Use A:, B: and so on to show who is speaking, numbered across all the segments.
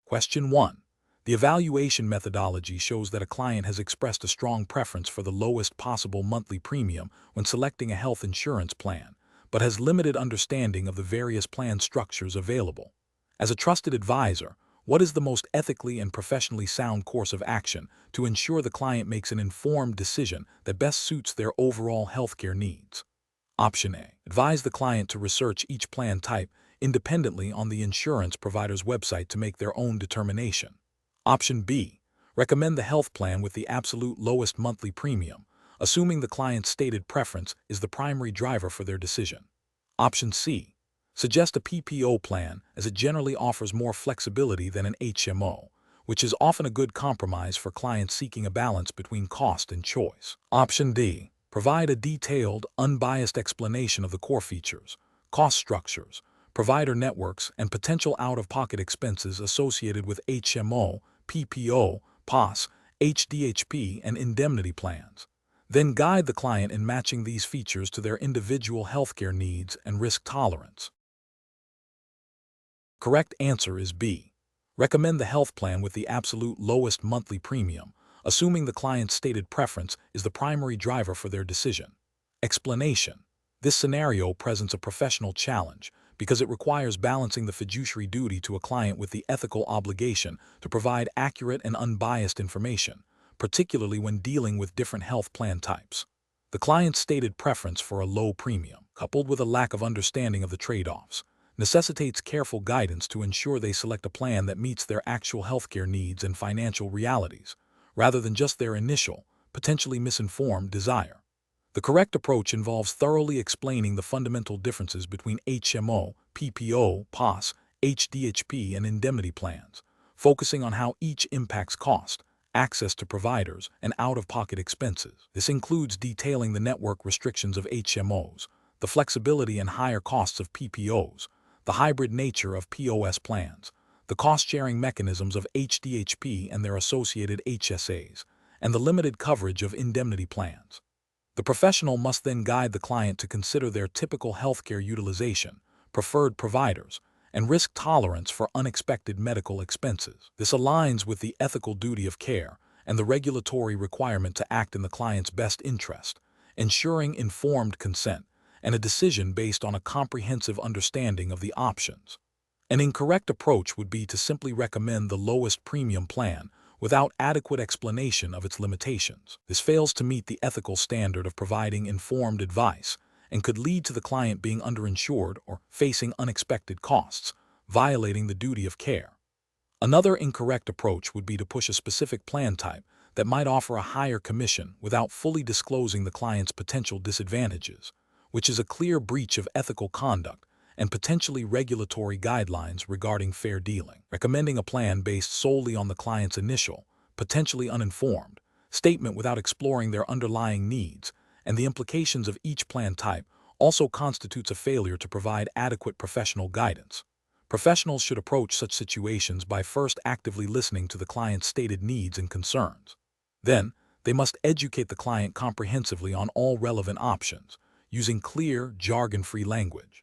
A: Question 1. The evaluation methodology shows that a client has expressed a strong preference for the lowest possible monthly premium when selecting a health insurance plan, but has limited understanding of the various plan structures available. As a trusted advisor, what is the most ethically and professionally sound course of action to ensure the client makes an informed decision that best suits their overall healthcare needs? Option A. Advise the client to research each plan type independently on the insurance provider's website to make their own determination. Option B. Recommend the health plan with the absolute lowest monthly premium, assuming the client's stated preference is the primary driver for their decision. Option C. Suggest a PPO plan as it generally offers more flexibility than an HMO, which is often a good compromise for clients seeking a balance between cost and choice. Option D. Provide a detailed, unbiased explanation of the core features, cost structures, provider networks, and potential out-of-pocket expenses associated with HMO, PPO, POS, HDHP, and indemnity plans. Then guide the client in matching these features to their individual healthcare needs and risk tolerance. Correct answer is B. Recommend the health plan with the absolute lowest monthly premium, assuming the client's stated preference is the primary driver for their decision. Explanation. This scenario presents a professional challenge because it requires balancing the fiduciary duty to a client with the ethical obligation to provide accurate and unbiased information, particularly when dealing with different health plan types. The client's stated preference for a low premium, coupled with a lack of understanding of the trade-offs, necessitates careful guidance to ensure they select a plan that meets their actual healthcare needs and financial realities, rather than just their initial, potentially misinformed desire. The correct approach involves thoroughly explaining the fundamental differences between HMO, PPO, POS, HDHP, and indemnity plans, focusing on how each impacts cost, access to providers, and out-of-pocket expenses. This includes detailing the network restrictions of HMOs, the flexibility and higher costs of PPOs, the hybrid nature of POS plans, the cost-sharing mechanisms of HDHP and their associated HSAs, and the limited coverage of indemnity plans. The professional must then guide the client to consider their typical healthcare utilization, preferred providers, and risk tolerance for unexpected medical expenses. This aligns with the ethical duty of care and the regulatory requirement to act in the client's best interest, ensuring informed consent and a decision based on a comprehensive understanding of the options. An incorrect approach would be to simply recommend the lowest premium plan without adequate explanation of its limitations. This fails to meet the ethical standard of providing informed advice and could lead to the client being underinsured or facing unexpected costs, violating the duty of care. Another incorrect approach would be to push a specific plan type that might offer a higher commission without fully disclosing the client's potential disadvantages, which is a clear breach of ethical conduct and potentially regulatory guidelines regarding fair dealing. Recommending a plan based solely on the client's initial, potentially uninformed, statement without exploring their underlying needs and the implications of each plan type also constitutes a failure to provide adequate professional guidance. Professionals should approach such situations by first actively listening to the client's stated needs and concerns. Then, they must educate the client comprehensively on all relevant options, using clear, jargon-free language.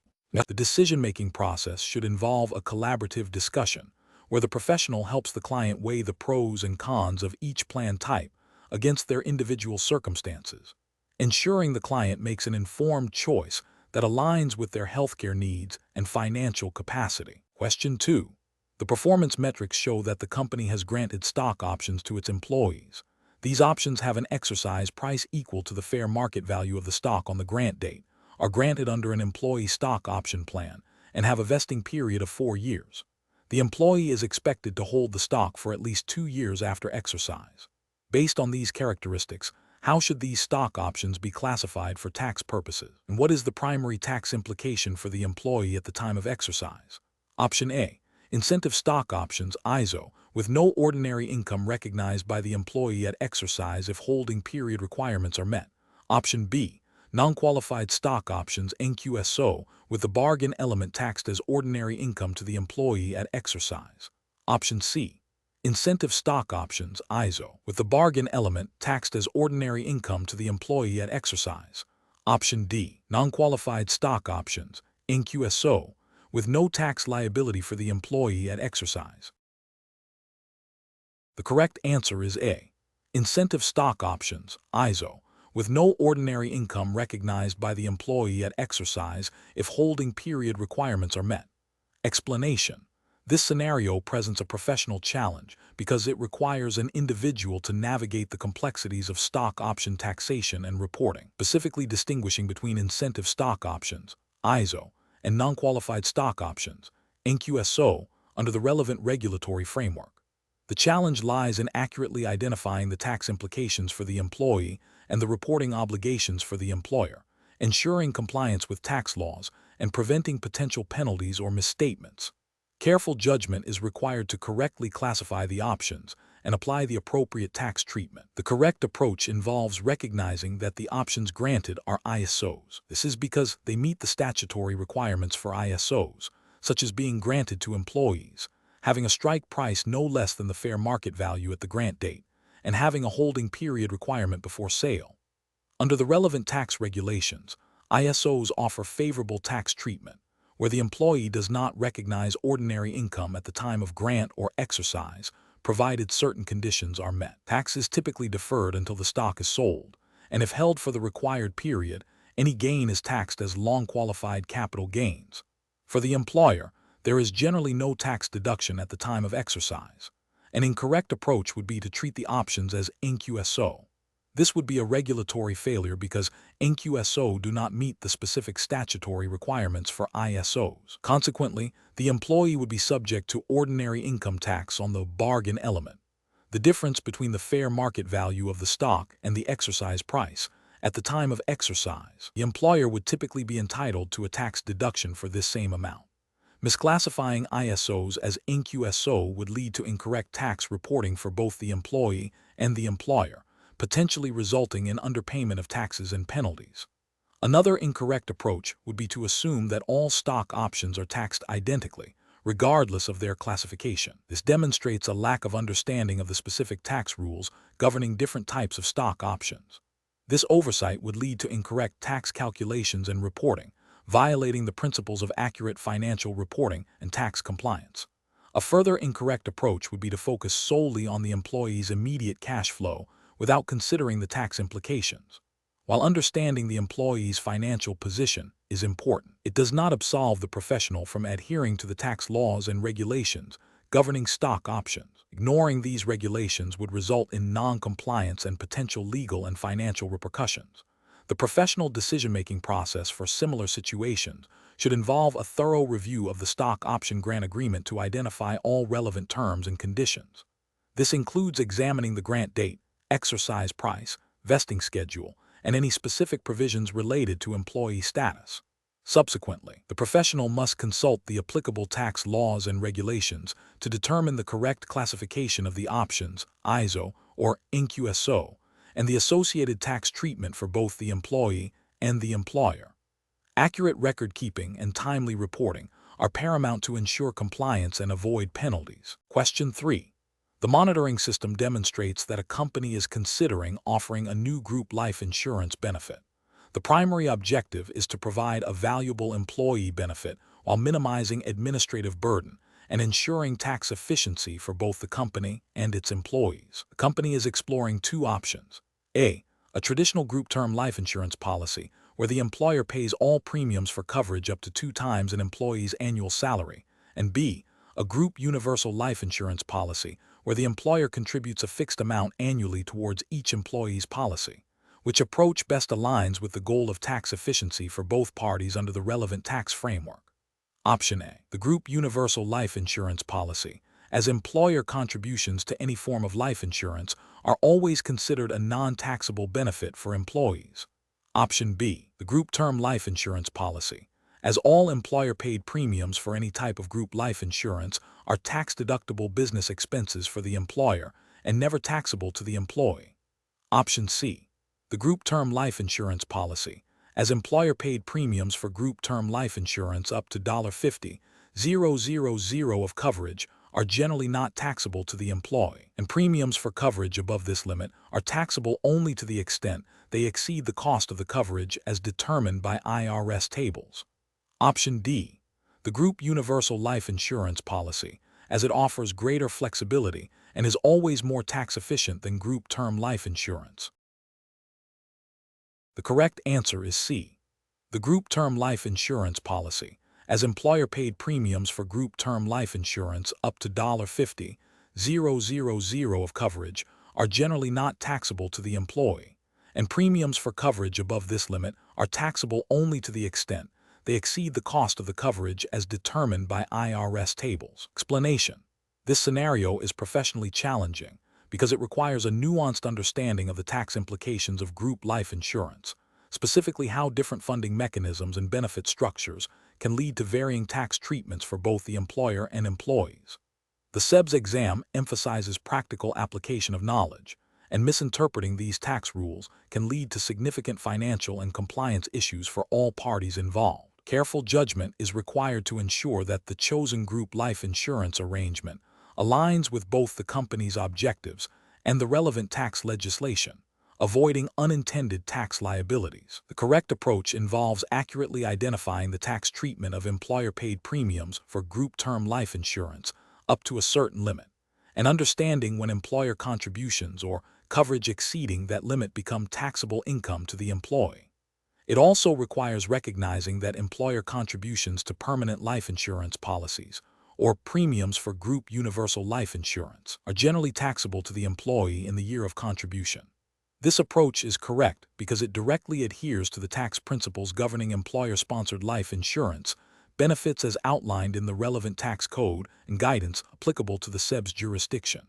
A: The decision-making process should involve a collaborative discussion, where the professional helps the client weigh the pros and cons of each plan type against their individual circumstances, ensuring the client makes an informed choice that aligns with their healthcare needs and financial capacity. Question 2. The performance metrics show that the company has granted stock options to its employees. These options have an exercise price equal to the fair market value of the stock on the grant date, are granted under an employee stock option plan, and have a vesting period of 4 years. The employee is expected to hold the stock for at least 2 years after exercise. Based on these characteristics, how should these stock options be classified for tax purposes? And what is the primary tax implication for the employee at the time of exercise? Option A. Incentive stock options (ISO) with no ordinary income recognized by the employee at exercise if holding period requirements are met. Option B. Non-qualified stock options (NQSO) with the bargain element taxed as ordinary income to the employee at exercise. Option C. Incentive stock options (ISO) with the bargain element taxed as ordinary income to the employee at exercise. Option D. Non-qualified stock options (NQSO) with no tax liability for the employee at exercise. The correct answer is A. Incentive stock options, ISO, with no ordinary income recognized by the employee at exercise if holding period requirements are met. Explanation. This scenario presents a professional challenge because it requires an individual to navigate the complexities of stock option taxation and reporting, specifically distinguishing between incentive stock options, ISO, and non-qualified stock options, NQSO, under the relevant regulatory framework. The challenge lies in accurately identifying the tax implications for the employee and the reporting obligations for the employer, ensuring compliance with tax laws, and preventing potential penalties or misstatements. Careful judgment is required to correctly classify the options and apply the appropriate tax treatment. The correct approach involves recognizing that the options granted are ISOs. This is because they meet the statutory requirements for ISOs, such as being granted to employees, having a strike price no less than the fair market value at the grant date, and having a holding period requirement before sale. Under the relevant tax regulations, ISOs offer favorable tax treatment, where the employee does not recognize ordinary income at the time of grant or exercise, provided certain conditions are met. Tax is typically deferred until the stock is sold, and if held for the required period, any gain is taxed as long-qualified capital gains. For the employer, there is generally no tax deduction at the time of exercise. An incorrect approach would be to treat the options as NQSO. This would be a regulatory failure because NQSO do not meet the specific statutory requirements for ISOs. Consequently, the employee would be subject to ordinary income tax on the bargain element, the difference between the fair market value of the stock and the exercise price. At the time of exercise, the employer would typically be entitled to a tax deduction for this same amount. Misclassifying ISOs as NQSO would lead to incorrect tax reporting for both the employee and the employer, potentially resulting in underpayment of taxes and penalties. Another incorrect approach would be to assume that all stock options are taxed identically, regardless of their classification. This demonstrates a lack of understanding of the specific tax rules governing different types of stock options. This oversight would lead to incorrect tax calculations and reporting, violating the principles of accurate financial reporting and tax compliance. A further incorrect approach would be to focus solely on the employee's immediate cash flow without considering the tax implications. While understanding the employee's financial position is important, it does not absolve the professional from adhering to the tax laws and regulations governing stock options. Ignoring these regulations would result in non-compliance and potential legal and financial repercussions. The professional decision-making process for similar situations should involve a thorough review of the stock option grant agreement to identify all relevant terms and conditions. This includes examining the grant date, exercise price, vesting schedule, and any specific provisions related to employee status. Subsequently, the professional must consult the applicable tax laws and regulations to determine the correct classification of the options, ISO or NQSO, and the associated tax treatment for both the employee and the employer. Accurate record-keeping and timely reporting are paramount to ensure compliance and avoid penalties. Question 3. The monitoring system demonstrates that a company is considering offering a new group life insurance benefit. The primary objective is to provide a valuable employee benefit while minimizing administrative burden and ensuring tax efficiency for both the company and its employees. The company is exploring two options. A traditional group term life insurance policy, where the employer pays all premiums for coverage up to 2 times an employee's annual salary, and B, a group universal life insurance policy, where the employer contributes a fixed amount annually towards each employee's policy. Which approach best aligns with the goal of tax efficiency for both parties under the relevant tax framework? Option A, the group universal life insurance policy, as employer contributions to any form of life insurance are always considered a non-taxable benefit for employees. Option B, the group term life insurance policy, as all employer-paid premiums for any type of group life insurance are tax-deductible business expenses for the employer and never taxable to the employee. Option C, the group term life insurance policy, as employer-paid premiums for group term life insurance up to $50,000 of coverage are generally not taxable to the employee, and premiums for coverage above this limit are taxable only to the extent they exceed the cost of the coverage as determined by IRS tables. Option D, the group universal life insurance policy, as it offers greater flexibility and is always more tax efficient than group term life insurance. The correct answer is C. The group term life insurance policy, as employer-paid premiums for group term life insurance up to $50,000 of coverage are generally not taxable to the employee, and premiums for coverage above this limit are taxable only to the extent they exceed the cost of the coverage as determined by IRS tables. Explanation: this scenario is professionally challenging because it requires a nuanced understanding of the tax implications of group life insurance, specifically how different funding mechanisms and benefit structures can lead to varying tax treatments for both the employer and employees. The CEBS exam emphasizes practical application of knowledge, and misinterpreting these tax rules can lead to significant financial and compliance issues for all parties involved. Careful judgment is required to ensure that the chosen group life insurance arrangement aligns with both the company's objectives and the relevant tax legislation, avoiding unintended tax liabilities. The correct approach involves accurately identifying the tax treatment of employer-paid premiums for group term life insurance up to a certain limit, and understanding when employer contributions or coverage exceeding that limit become taxable income to the employee. It also requires recognizing that employer contributions to permanent life insurance policies, or premiums for group universal life insurance, are generally taxable to the employee in the year of contribution. This approach is correct because it directly adheres to the tax principles governing employer-sponsored life insurance benefits as outlined in the relevant tax code and guidance applicable to the CEBS jurisdiction.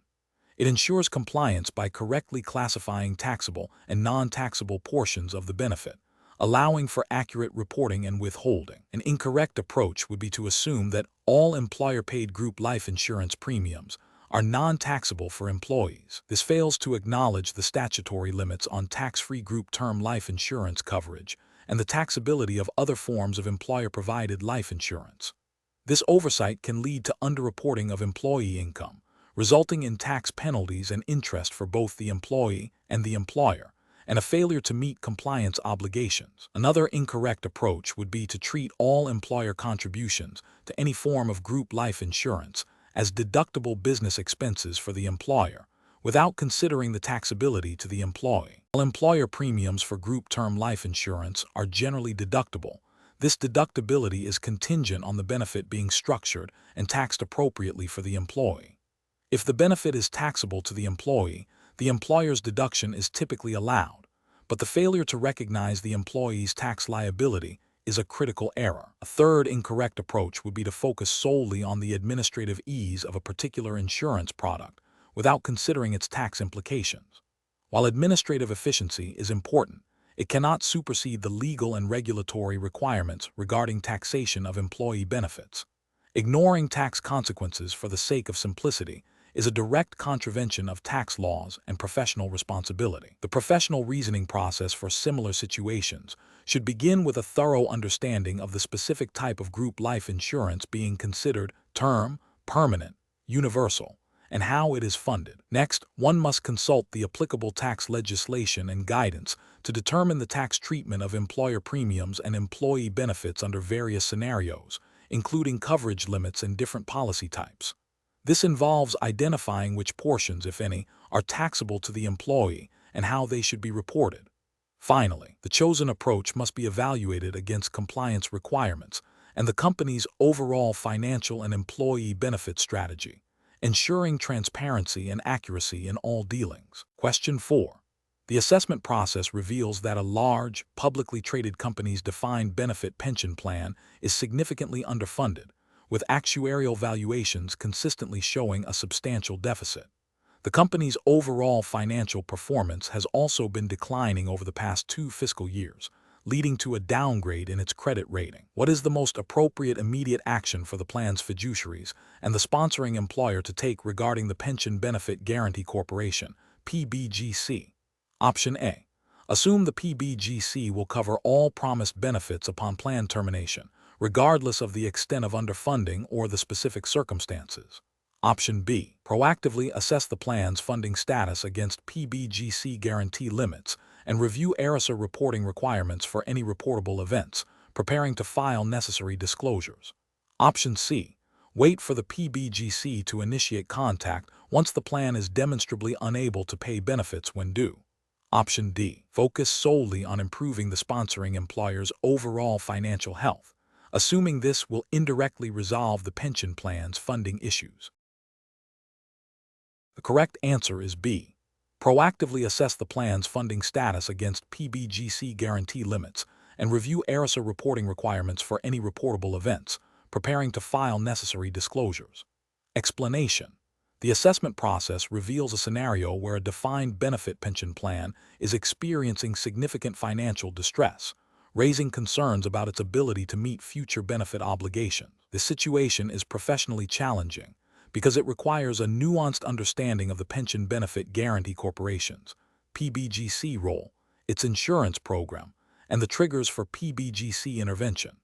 A: It ensures compliance by correctly classifying taxable and non-taxable portions of the benefit, allowing for accurate reporting and withholding. An incorrect approach would be to assume that all employer-paid group life insurance premiums are non-taxable for employees. This fails to acknowledge the statutory limits on tax-free group term life insurance coverage and the taxability of other forms of employer-provided life insurance. This oversight can lead to underreporting of employee income, resulting in tax penalties and interest for both the employee and the employer, and a failure to meet compliance obligations. Another incorrect approach would be to treat all employer contributions to any form of group life insurance as deductible business expenses for the employer, without considering the taxability to the employee. While employer premiums for group term life insurance are generally deductible, this deductibility is contingent on the benefit being structured and taxed appropriately for the employee. If the benefit is taxable to the employer's deduction is typically allowed, but the failure to recognize the employee's tax liability is a critical error. A third incorrect approach would be to focus solely on the administrative ease of a particular insurance product without considering its tax implications. While administrative efficiency is important, it cannot supersede the legal and regulatory requirements regarding taxation of employee benefits. Ignoring tax consequences for the sake of simplicity is a direct contravention of tax laws and professional responsibility. The professional reasoning process for similar situations should begin with a thorough understanding of the specific type of group life insurance being considered term, permanent, universal, and how it is funded. Next, one must consult the applicable tax legislation and guidance to determine the tax treatment of employer premiums and employee benefits under various scenarios, including coverage limits and different policy types. This involves identifying which portions, if any, are taxable to the employee and how they should be reported. Finally, the chosen approach must be evaluated against compliance requirements and the company's overall financial and employee benefit strategy, ensuring transparency and accuracy in all dealings. Question 4. The assessment process reveals that a large, publicly traded company's defined benefit pension plan is significantly underfunded, with actuarial valuations consistently showing a substantial deficit. The company's overall financial performance has also been declining over the past 2 fiscal years, leading to a downgrade in its credit rating. What is the most appropriate immediate action for the plan's fiduciaries and the sponsoring employer to take regarding the Pension Benefit Guaranty Corporation, PBGC? Option A. Assume the PBGC will cover all promised benefits upon plan termination, regardless of the extent of underfunding or the specific circumstances. Option B. Proactively assess the plan's funding status against PBGC guarantee limits and review ERISA reporting requirements for any reportable events, preparing to file necessary disclosures. Option C. Wait for the PBGC to initiate contact once the plan is demonstrably unable to pay benefits when due. Option D. Focus solely on improving the sponsoring employer's overall financial health, assuming this will indirectly resolve the pension plan's funding issues. The correct answer is B. Proactively assess the plan's funding status against PBGC guarantee limits and review ERISA reporting requirements for any reportable events, preparing to file necessary disclosures. Explanation. The assessment process reveals a scenario where a defined benefit pension plan is experiencing significant financial distress, raising concerns about its ability to meet future benefit obligations. This situation is professionally challenging because it requires a nuanced understanding of the Pension Benefit Guaranty Corporation's (PBGC) role, its insurance program, and the triggers for PBGC intervention.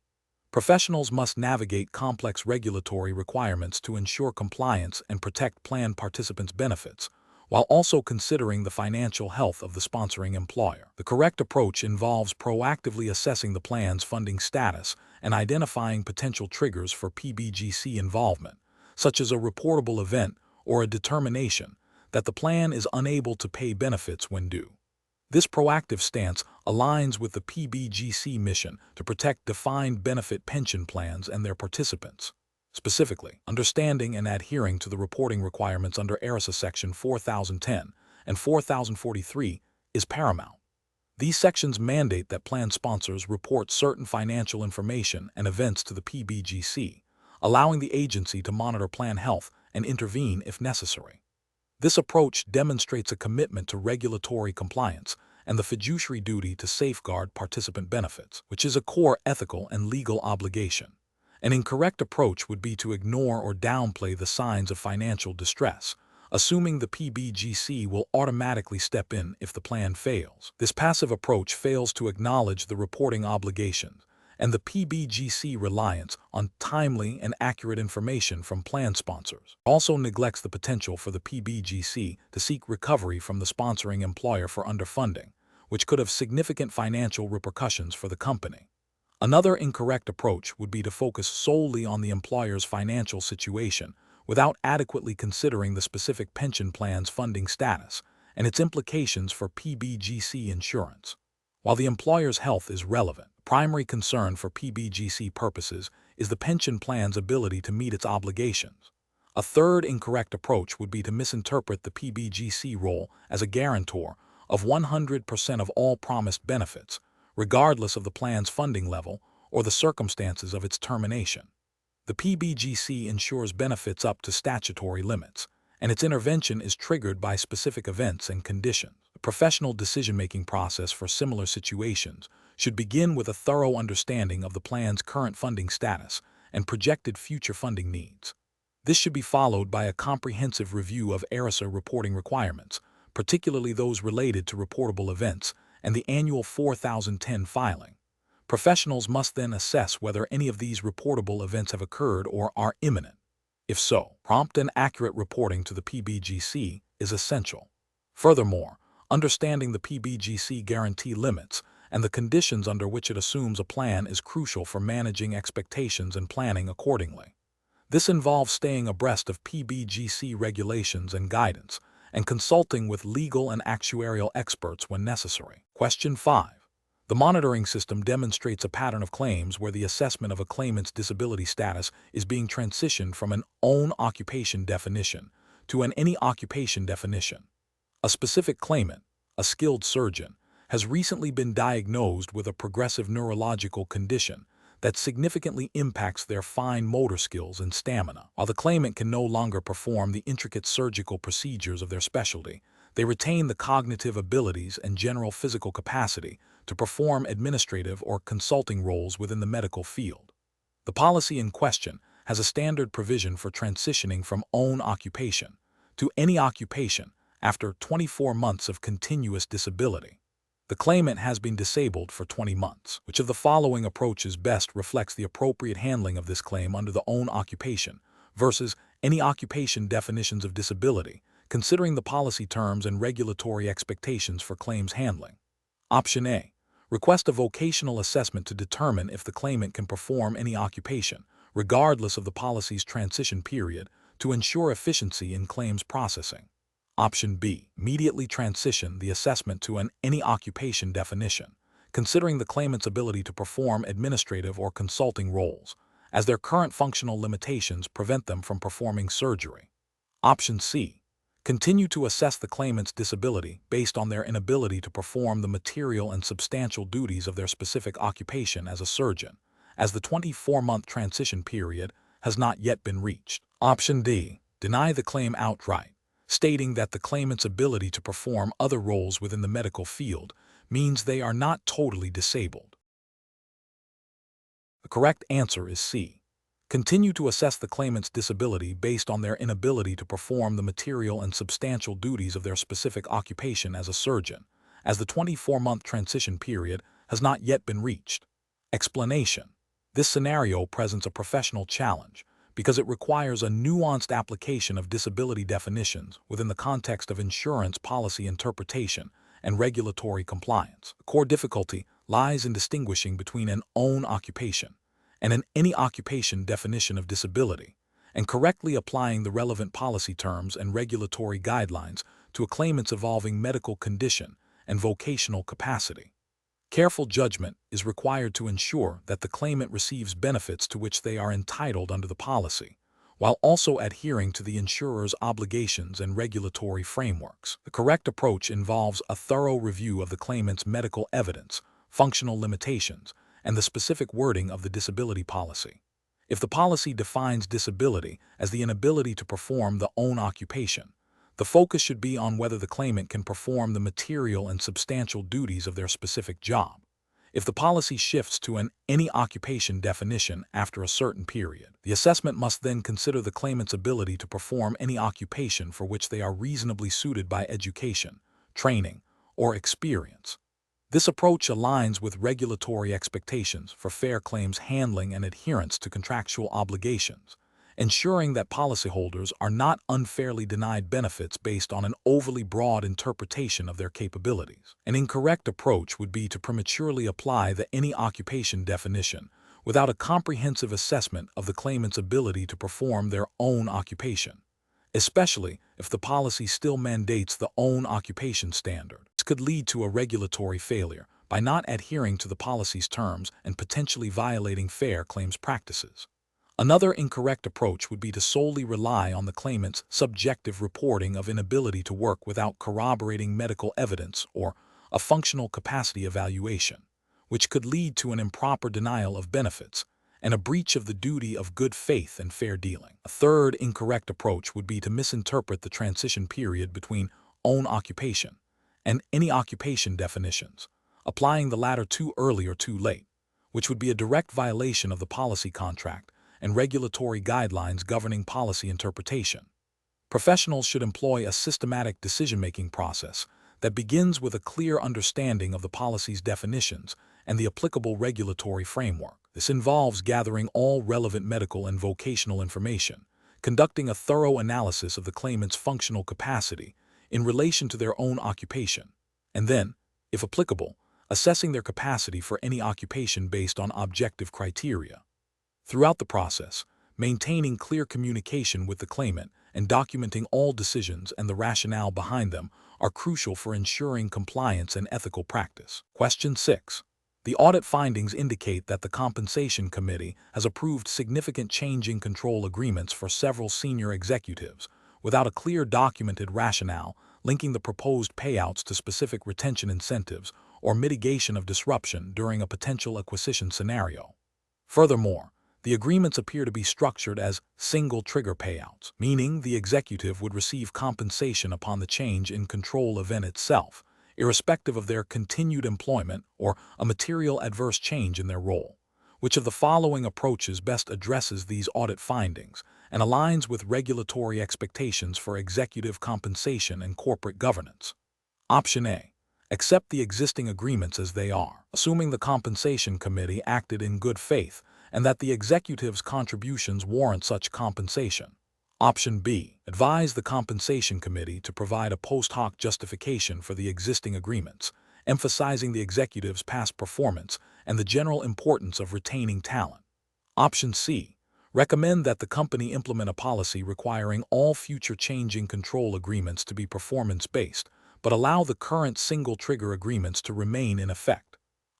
A: Professionals must navigate complex regulatory requirements to ensure compliance and protect plan participants' benefits, while also considering the financial health of the sponsoring employer. The correct approach involves proactively assessing the plan's funding status and identifying potential triggers for PBGC involvement, such as a reportable event or a determination that the plan is unable to pay benefits when due. This proactive stance aligns with the PBGC mission to protect defined benefit pension plans and their participants. Specifically, understanding and adhering to the reporting requirements under ERISA Section 4010 and 4043 is paramount. These sections mandate that plan sponsors report certain financial information and events to the PBGC, allowing the agency to monitor plan health and intervene if necessary. This approach demonstrates a commitment to regulatory compliance and the fiduciary duty to safeguard participant benefits, which is a core ethical and legal obligation. An incorrect approach would be to ignore or downplay the signs of financial distress, assuming the PBGC will automatically step in if the plan fails. This passive approach fails to acknowledge the reporting obligations and the PBGC reliance on timely and accurate information from plan sponsors. Also neglects the potential for the PBGC to seek recovery from the sponsoring employer for underfunding, which could have significant financial repercussions for the company. Another incorrect approach would be to focus solely on the employer's financial situation without adequately considering the specific pension plan's funding status and its implications for PBGC insurance. While the employer's health is relevant, primary concern for PBGC purposes is the pension plan's ability to meet its obligations. A third incorrect approach would be to misinterpret the PBGC role as a guarantor of 100% of all promised benefits, regardless of the plan's funding level or the circumstances of its termination. The PBGC ensures benefits up to statutory limits, and its intervention is triggered by specific events and conditions. The professional decision-making process for similar situations should begin with a thorough understanding of the plan's current funding status and projected future funding needs. This should be followed by a comprehensive review of ERISA reporting requirements, particularly those related to reportable events and the annual 4010 filing. Professionals must then assess whether any of these reportable events have occurred or are imminent. If so, prompt and accurate reporting to the PBGC is essential. Furthermore, understanding the PBGC guarantee limits and the conditions under which it assumes a plan is crucial for managing expectations and planning accordingly. This involves staying abreast of PBGC regulations and guidance, and consulting with legal and actuarial experts when necessary. Question 5. The monitoring system demonstrates a pattern of claims where the assessment of a claimant's disability status is being transitioned from an own occupation definition to an any occupation definition. A specific claimant, a skilled surgeon, has recently been diagnosed with a progressive neurological condition that significantly impacts their fine motor skills and stamina. While the claimant can no longer perform the intricate surgical procedures of their specialty, they retain the cognitive abilities and general physical capacity to perform administrative or consulting roles within the medical field. The policy in question has a standard provision for transitioning from own occupation to any occupation after 24 months of continuous disability. The claimant has been disabled for 20 months. Which of the following approaches best reflects the appropriate handling of this claim under the own occupation versus any occupation definitions of disability, considering the policy terms and regulatory expectations for claims handling? Option A. Request a vocational assessment to determine if the claimant can perform any occupation, regardless of the policy's transition period, to ensure efficiency in claims processing. Option B. Immediately transition the assessment to an any occupation definition, considering the claimant's ability to perform administrative or consulting roles, as their current functional limitations prevent them from performing surgery. Option C. Continue to assess the claimant's disability based on their inability to perform the material and substantial duties of their specific occupation as a surgeon, as the 24-month transition period has not yet been reached. Option D. Deny the claim outright, stating that the claimant's ability to perform other roles within the medical field means they are not totally disabled. The correct answer is C. Continue to assess the claimant's disability based on their inability to perform the material and substantial duties of their specific occupation as a surgeon, as the 24-month transition period has not yet been reached. Explanation: this scenario presents a professional challenge because it requires a nuanced application of disability definitions within the context of insurance policy interpretation and regulatory compliance. The core difficulty lies in distinguishing between an own occupation and an any occupation definition of disability, and correctly applying the relevant policy terms and regulatory guidelines to a claimant's evolving medical condition and vocational capacity. Careful judgment is required to ensure that the claimant receives benefits to which they are entitled under the policy, while also adhering to the insurer's obligations and regulatory frameworks. The correct approach involves a thorough review of the claimant's medical evidence, functional limitations, and the specific wording of the disability policy. If the policy defines disability as the inability to perform the own occupation, the focus should be on whether the claimant can perform the material and substantial duties of their specific job. If the policy shifts to an any occupation definition after a certain period, the assessment must then consider the claimant's ability to perform any occupation for which they are reasonably suited by education, training, or experience. This approach aligns with regulatory expectations for fair claims handling and adherence to contractual obligations, ensuring that policyholders are not unfairly denied benefits based on an overly broad interpretation of their capabilities. An incorrect approach would be to prematurely apply the any occupation definition without a comprehensive assessment of the claimant's ability to perform their own occupation, especially if the policy still mandates the own occupation standard. This could lead to a regulatory failure by not adhering to the policy's terms and potentially violating fair claims practices. Another incorrect approach would be to solely rely on the claimant's subjective reporting of inability to work without corroborating medical evidence or a functional capacity evaluation, which could lead to an improper denial of benefits and a breach of the duty of good faith and fair dealing. A third incorrect approach would be to misinterpret the transition period between own occupation and any occupation definitions, applying the latter too early or too late, which would be a direct violation of the policy contract and regulatory guidelines governing policy interpretation. Professionals should employ a systematic decision-making process that begins with a clear understanding of the policy's definitions and the applicable regulatory framework. This involves gathering all relevant medical and vocational information, conducting a thorough analysis of the claimant's functional capacity in relation to their own occupation, and then, if applicable, assessing their capacity for any occupation based on objective criteria. Throughout the process, maintaining clear communication with the claimant and documenting all decisions and the rationale behind them are crucial for ensuring compliance and ethical practice. Question 6. The audit findings indicate that the Compensation Committee has approved significant change in control agreements for several senior executives without a clear documented rationale linking the proposed payouts to specific retention incentives or mitigation of disruption during a potential acquisition scenario. Furthermore, the agreements appear to be structured as single trigger payouts, meaning the executive would receive compensation upon the change in control event itself, irrespective of their continued employment or a material adverse change in their role. Which of the following approaches best addresses these audit findings and aligns with regulatory expectations for executive compensation and corporate governance? Option A. Accept the existing agreements as they are, assuming the Compensation Committee acted in good faith and that the executive's contributions warrant such compensation. Option B. Advise the Compensation Committee to provide a post hoc justification for the existing agreements, emphasizing the executive's past performance and the general importance of retaining talent. Option C. Recommend that the company implement a policy requiring all future change in control agreements to be performance-based, but allow the current single-trigger agreements to remain in effect.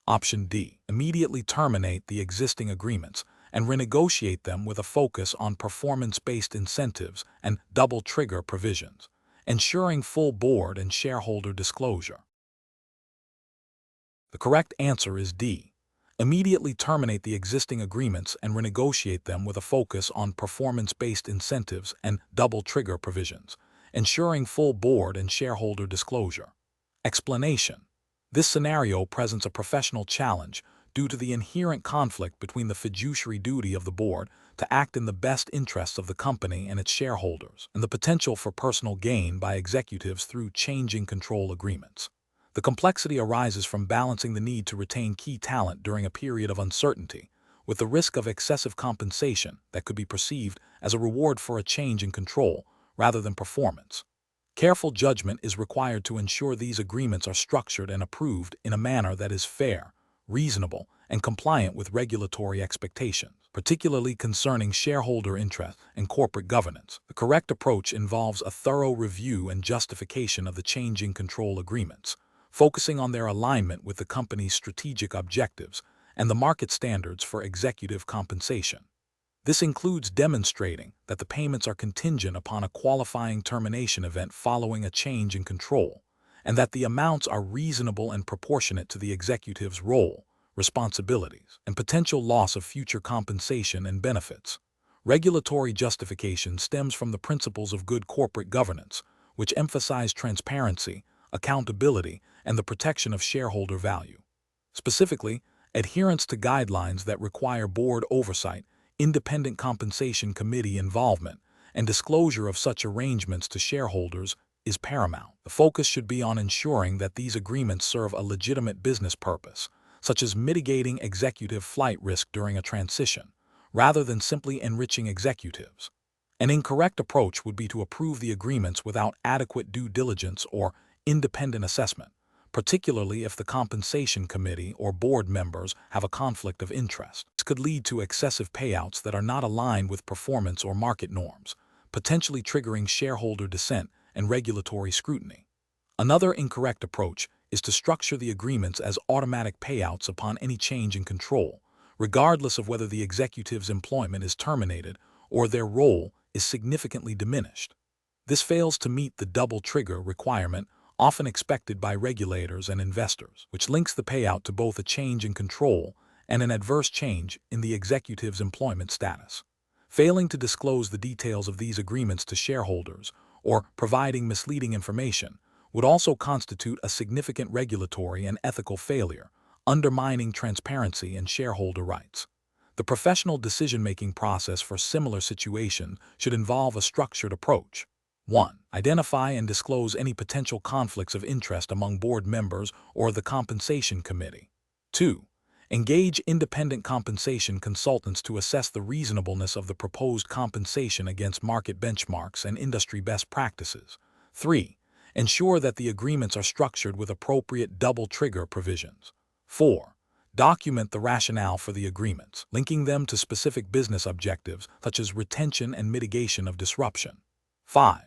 A: Option D. Immediately terminate the existing agreements and renegotiate them with a focus on performance-based incentives and double-trigger provisions, ensuring full board and shareholder disclosure. The correct answer is D. Immediately terminate the existing agreements and renegotiate them with a focus on performance-based incentives and double-trigger provisions, ensuring full board and shareholder disclosure. Explanation. This scenario presents a professional challenge due to the inherent conflict between the fiduciary duty of the board to act in the best interests of the company and its shareholders, and the potential for personal gain by executives through changing control agreements. The complexity arises from balancing the need to retain key talent during a period of uncertainty, with the risk of excessive compensation that could be perceived as a reward for a change in control rather than performance. Careful judgment is required to ensure these agreements are structured and approved in a manner that is fair, reasonable, and compliant with regulatory expectations, particularly concerning shareholder interest and corporate governance. The correct approach involves a thorough review and justification of the changing control agreements, focusing on their alignment with the company's strategic objectives and the market standards for executive compensation. This includes demonstrating that the payments are contingent upon a qualifying termination event following a change in control, and that the amounts are reasonable and proportionate to the executive's role, responsibilities, and potential loss of future compensation and benefits. Regulatory justification stems from the principles of good corporate governance, which emphasize transparency, accountability, and the protection of shareholder value. Specifically, adherence to guidelines that require board oversight, independent compensation committee involvement, and disclosure of such arrangements to shareholders is paramount. The focus should be on ensuring that these agreements serve a legitimate business purpose, such as mitigating executive flight risk during a transition, rather than simply enriching executives. An incorrect approach would be to approve the agreements without adequate due diligence or independent assessment, particularly if the compensation committee or board members have a conflict of interest. This could lead to excessive payouts that are not aligned with performance or market norms, potentially triggering shareholder dissent and regulatory scrutiny. Another incorrect approach is to structure the agreements as automatic payouts upon any change in control, regardless of whether the executive's employment is terminated or their role is significantly diminished. This fails to meet the double trigger requirement often expected by regulators and investors, which links the payout to both a change in control and an adverse change in the executive's employment status. Failing to disclose the details of these agreements to shareholders or providing misleading information would also constitute a significant regulatory and ethical failure, undermining transparency and shareholder rights. The professional decision-making process for similar situations should involve a structured approach. 1. Identify and disclose any potential conflicts of interest among board members or the compensation committee. 2. Engage independent compensation consultants to assess the reasonableness of the proposed compensation against market benchmarks and industry best practices. 3. Ensure that the agreements are structured with appropriate double trigger provisions. 4. Document the rationale for the agreements, linking them to specific business objectives such as retention and mitigation of disruption. 5.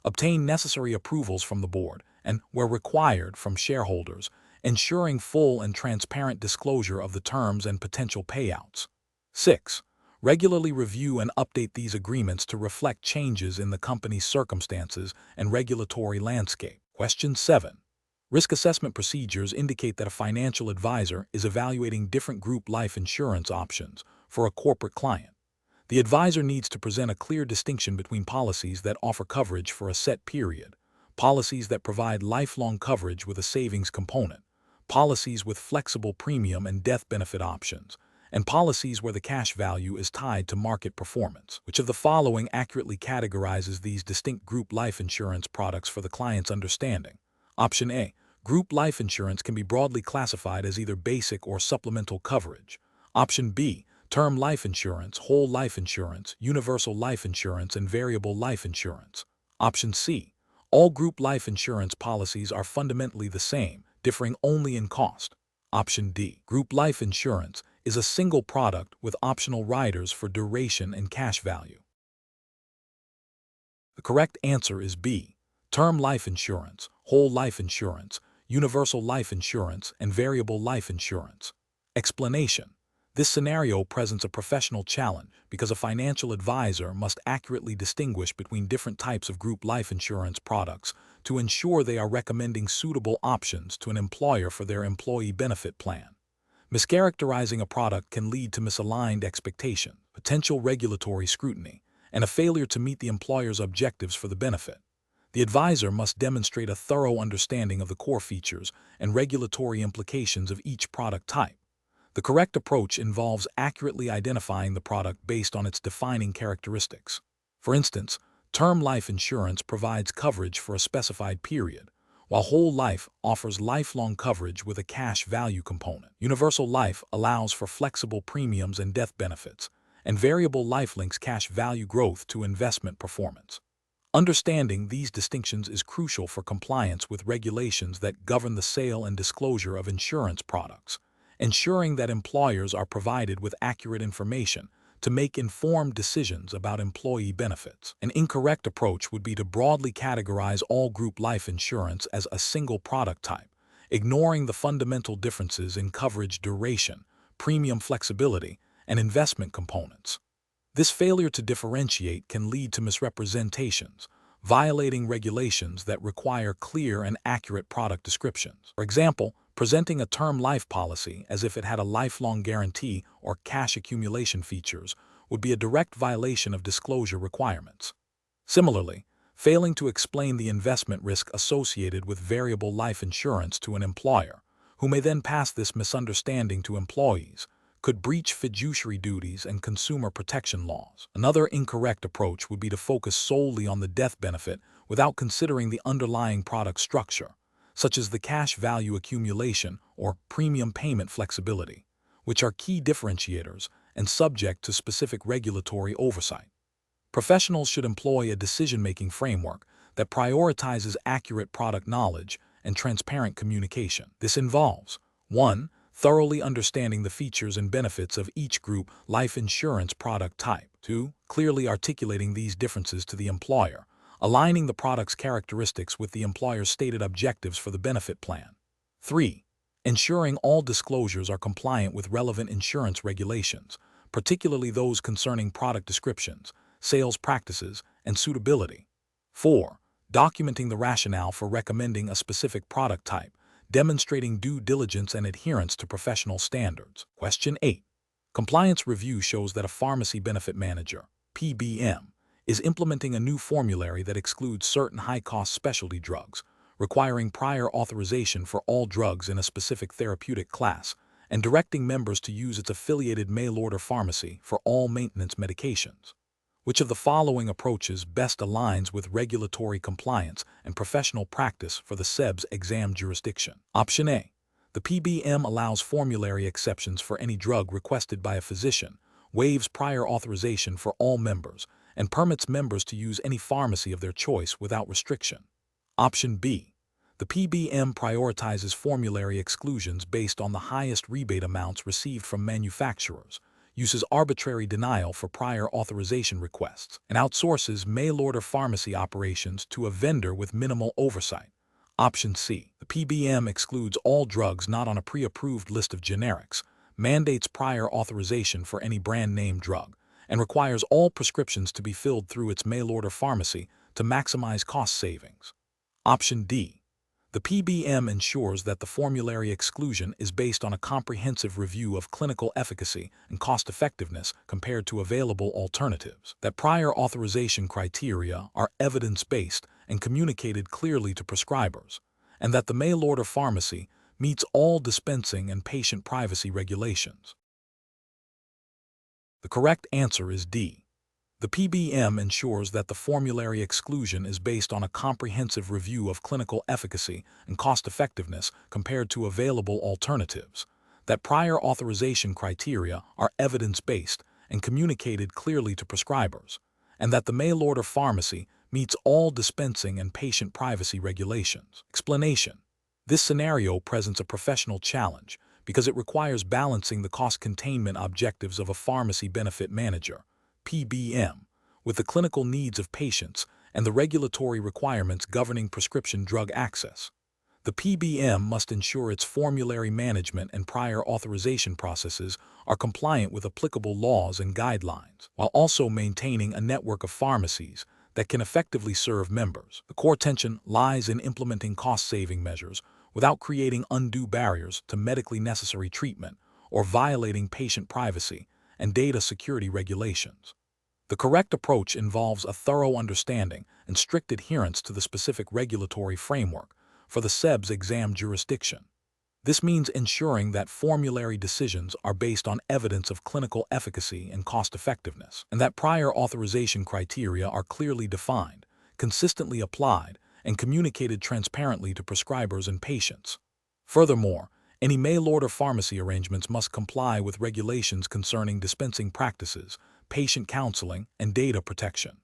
A: Obtain necessary approvals from the board and, where required, from shareholders, ensuring full and transparent disclosure of the terms and potential payouts. 6. Regularly review and update these agreements to reflect changes in the company's circumstances and regulatory landscape. Question 7. Risk assessment procedures indicate that a financial advisor is evaluating different group life insurance options for a corporate client. The advisor needs to present a clear distinction between policies that offer coverage for a set period, policies that provide lifelong coverage with a savings component, policies with flexible premium and death benefit options, and policies where the cash value is tied to market performance. Which of the following accurately categorizes these distinct group life insurance products for the client's understanding? Option A. Group life insurance can be broadly classified as either basic or supplemental coverage. Option B. Term life insurance, whole life insurance, universal life insurance, and variable life insurance. Option C. All group life insurance policies are fundamentally the same, differing only in cost. Option D. Group life insurance is a single product with optional riders for duration and cash value. The correct answer is B. Term life insurance, whole life insurance, universal life insurance, and variable life insurance. Explanation. This scenario presents a professional challenge because a financial advisor must accurately distinguish between different types of group life insurance products to ensure they are recommending suitable options to an employer for their employee benefit plan. Mischaracterizing a product can lead to misaligned expectation, potential regulatory scrutiny, and a failure to meet the employer's objectives for the benefit. The advisor must demonstrate a thorough understanding of the core features and regulatory implications of each product type. The correct approach involves accurately identifying the product based on its defining characteristics. For instance, term life insurance provides coverage for a specified period, while whole life offers lifelong coverage with a cash value component. Universal life allows for flexible premiums and death benefits, and variable life links cash value growth to investment performance. Understanding these distinctions is crucial for compliance with regulations that govern the sale and disclosure of insurance products, ensuring that employers are provided with accurate information to make informed decisions about employee benefits. An incorrect approach would be to broadly categorize all group life insurance as a single product type, ignoring the fundamental differences in coverage duration, premium flexibility, and investment components. This failure to differentiate can lead to misrepresentations, violating regulations that require clear and accurate product descriptions. For example, presenting a term life policy as if it had a lifelong guarantee or cash accumulation features would be a direct violation of disclosure requirements. Similarly, failing to explain the investment risk associated with variable life insurance to an employer, who may then pass this misunderstanding to employees, could breach fiduciary duties and consumer protection laws. Another incorrect approach would be to focus solely on the death benefit without considering the underlying product structure, such as the cash value accumulation or premium payment flexibility, which are key differentiators and subject to specific regulatory oversight. Professionals should employ a decision-making framework that prioritizes accurate product knowledge and transparent communication. This involves 1. Thoroughly understanding the features and benefits of each group life insurance product type. 2. Clearly articulating these differences to the employer, aligning the product's characteristics with the employer's stated objectives for the benefit plan. 3. Ensuring all disclosures are compliant with relevant insurance regulations, particularly those concerning product descriptions, sales practices, and suitability. 4. Documenting the rationale for recommending a specific product type, demonstrating due diligence and adherence to professional standards. Question 8. Compliance review shows that a pharmacy benefit manager, PBM, is implementing a new formulary that excludes certain high-cost specialty drugs, requiring prior authorization for all drugs in a specific therapeutic class, and directing members to use its affiliated mail-order pharmacy for all maintenance medications. Which of the following approaches best aligns with regulatory compliance and professional practice for the CEBS exam jurisdiction? Option A. The PBM allows formulary exceptions for any drug requested by a physician, waives prior authorization for all members, and permits members to use any pharmacy of their choice without restriction. Option B. The PBM prioritizes formulary exclusions based on the highest rebate amounts received from manufacturers, uses arbitrary denial for prior authorization requests, and outsources mail-order pharmacy operations to a vendor with minimal oversight. Option C. The PBM excludes all drugs not on a pre-approved list of generics, mandates prior authorization for any brand-name drug, and requires all prescriptions to be filled through its mail-order pharmacy to maximize cost savings. Option D. The PBM ensures that the formulary exclusion is based on a comprehensive review of clinical efficacy and cost-effectiveness compared to available alternatives, that prior authorization criteria are evidence-based and communicated clearly to prescribers, and that the mail-order pharmacy meets all dispensing and patient privacy regulations. The correct answer is D. The PBM ensures that the formulary exclusion is based on a comprehensive review of clinical efficacy and cost-effectiveness compared to available alternatives, that prior authorization criteria are evidence-based and communicated clearly to prescribers, and that the mail-order pharmacy meets all dispensing and patient privacy regulations. Explanation. This scenario presents a professional challenge because it requires balancing the cost containment objectives of a pharmacy benefit manager, PBM, with the clinical needs of patients and the regulatory requirements governing prescription drug access. The PBM must ensure its formulary management and prior authorization processes are compliant with applicable laws and guidelines, while also maintaining a network of pharmacies that can effectively serve members. The core tension lies in implementing cost-saving measures without creating undue barriers to medically necessary treatment or violating patient privacy and data security regulations. The correct approach involves a thorough understanding and strict adherence to the specific regulatory framework for the CEBS exam jurisdiction. This means ensuring that formulary decisions are based on evidence of clinical efficacy and cost-effectiveness, and that prior authorization criteria are clearly defined, consistently applied, and communicated transparently to prescribers and patients. Furthermore, any mail-order pharmacy arrangements must comply with regulations concerning dispensing practices, patient counseling, and data protection.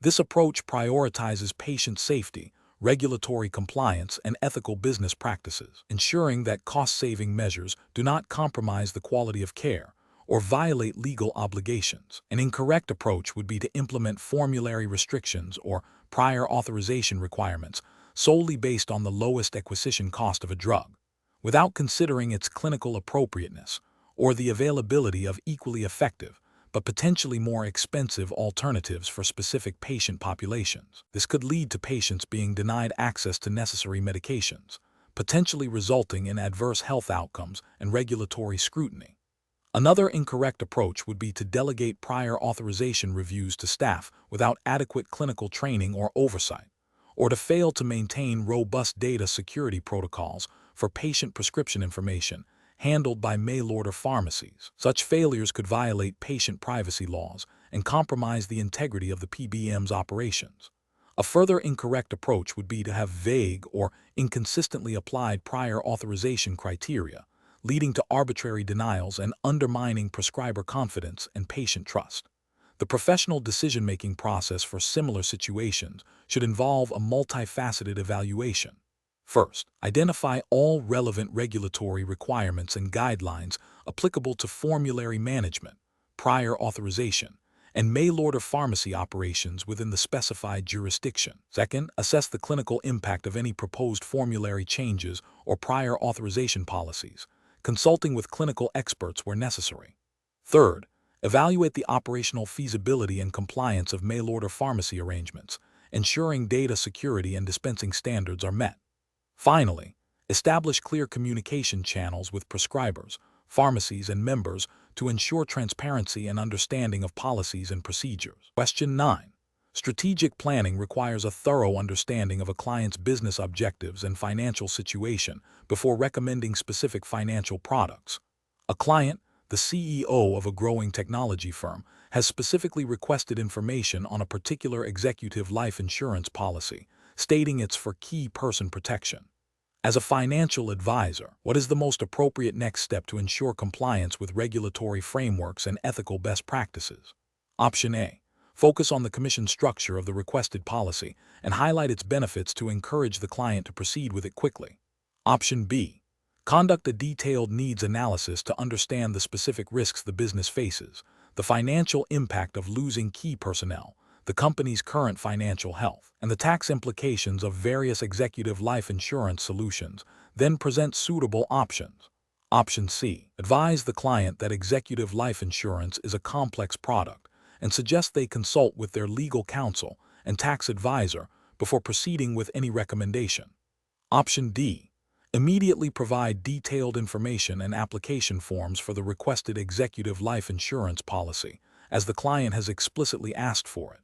A: This approach prioritizes patient safety, regulatory compliance, and ethical business practices, ensuring that cost-saving measures do not compromise the quality of care or violate legal obligations. An incorrect approach would be to implement formulary restrictions or prior authorization requirements solely based on the lowest acquisition cost of a drug, without considering its clinical appropriateness or the availability of equally effective but potentially more expensive alternatives for specific patient populations. This could lead to patients being denied access to necessary medications, potentially resulting in adverse health outcomes and regulatory scrutiny. Another incorrect approach would be to delegate prior authorization reviews to staff without adequate clinical training or oversight, or to fail to maintain robust data security protocols for patient prescription information handled by mail-order pharmacies. Such failures could violate patient privacy laws and compromise the integrity of the PBM's operations. A further incorrect approach would be to have vague or inconsistently applied prior authorization criteria, leading to arbitrary denials and undermining prescriber confidence and patient trust. The professional decision-making process for similar situations should involve a multifaceted evaluation. First, identify all relevant regulatory requirements and guidelines applicable to formulary management, prior authorization, and mail-order pharmacy operations within the specified jurisdiction. Second, assess the clinical impact of any proposed formulary changes or prior authorization policies, consulting with clinical experts where necessary. Third, evaluate the operational feasibility and compliance of mail-order pharmacy arrangements, ensuring data security and dispensing standards are met. Finally, establish clear communication channels with prescribers, pharmacies, and members to ensure transparency and understanding of policies and procedures. Question 9. Strategic planning requires a thorough understanding of a client's business objectives and financial situation before recommending specific financial products. A client, the CEO of a growing technology firm, has specifically requested information on a particular executive life insurance policy, stating it's for key person protection. As a financial advisor, what is the most appropriate next step to ensure compliance with regulatory frameworks and ethical best practices? Option A. Focus on the commission structure of the requested policy and highlight its benefits to encourage the client to proceed with it quickly. Option B. Conduct a detailed needs analysis to understand the specific risks the business faces, the financial impact of losing key personnel, the company's current financial health, and the tax implications of various executive life insurance solutions, then present suitable options. Option C. Advise the client that executive life insurance is a complex product and suggest they consult with their legal counsel and tax advisor before proceeding with any recommendation. Option D. Immediately provide detailed information and application forms for the requested executive life insurance policy, as the client has explicitly asked for it.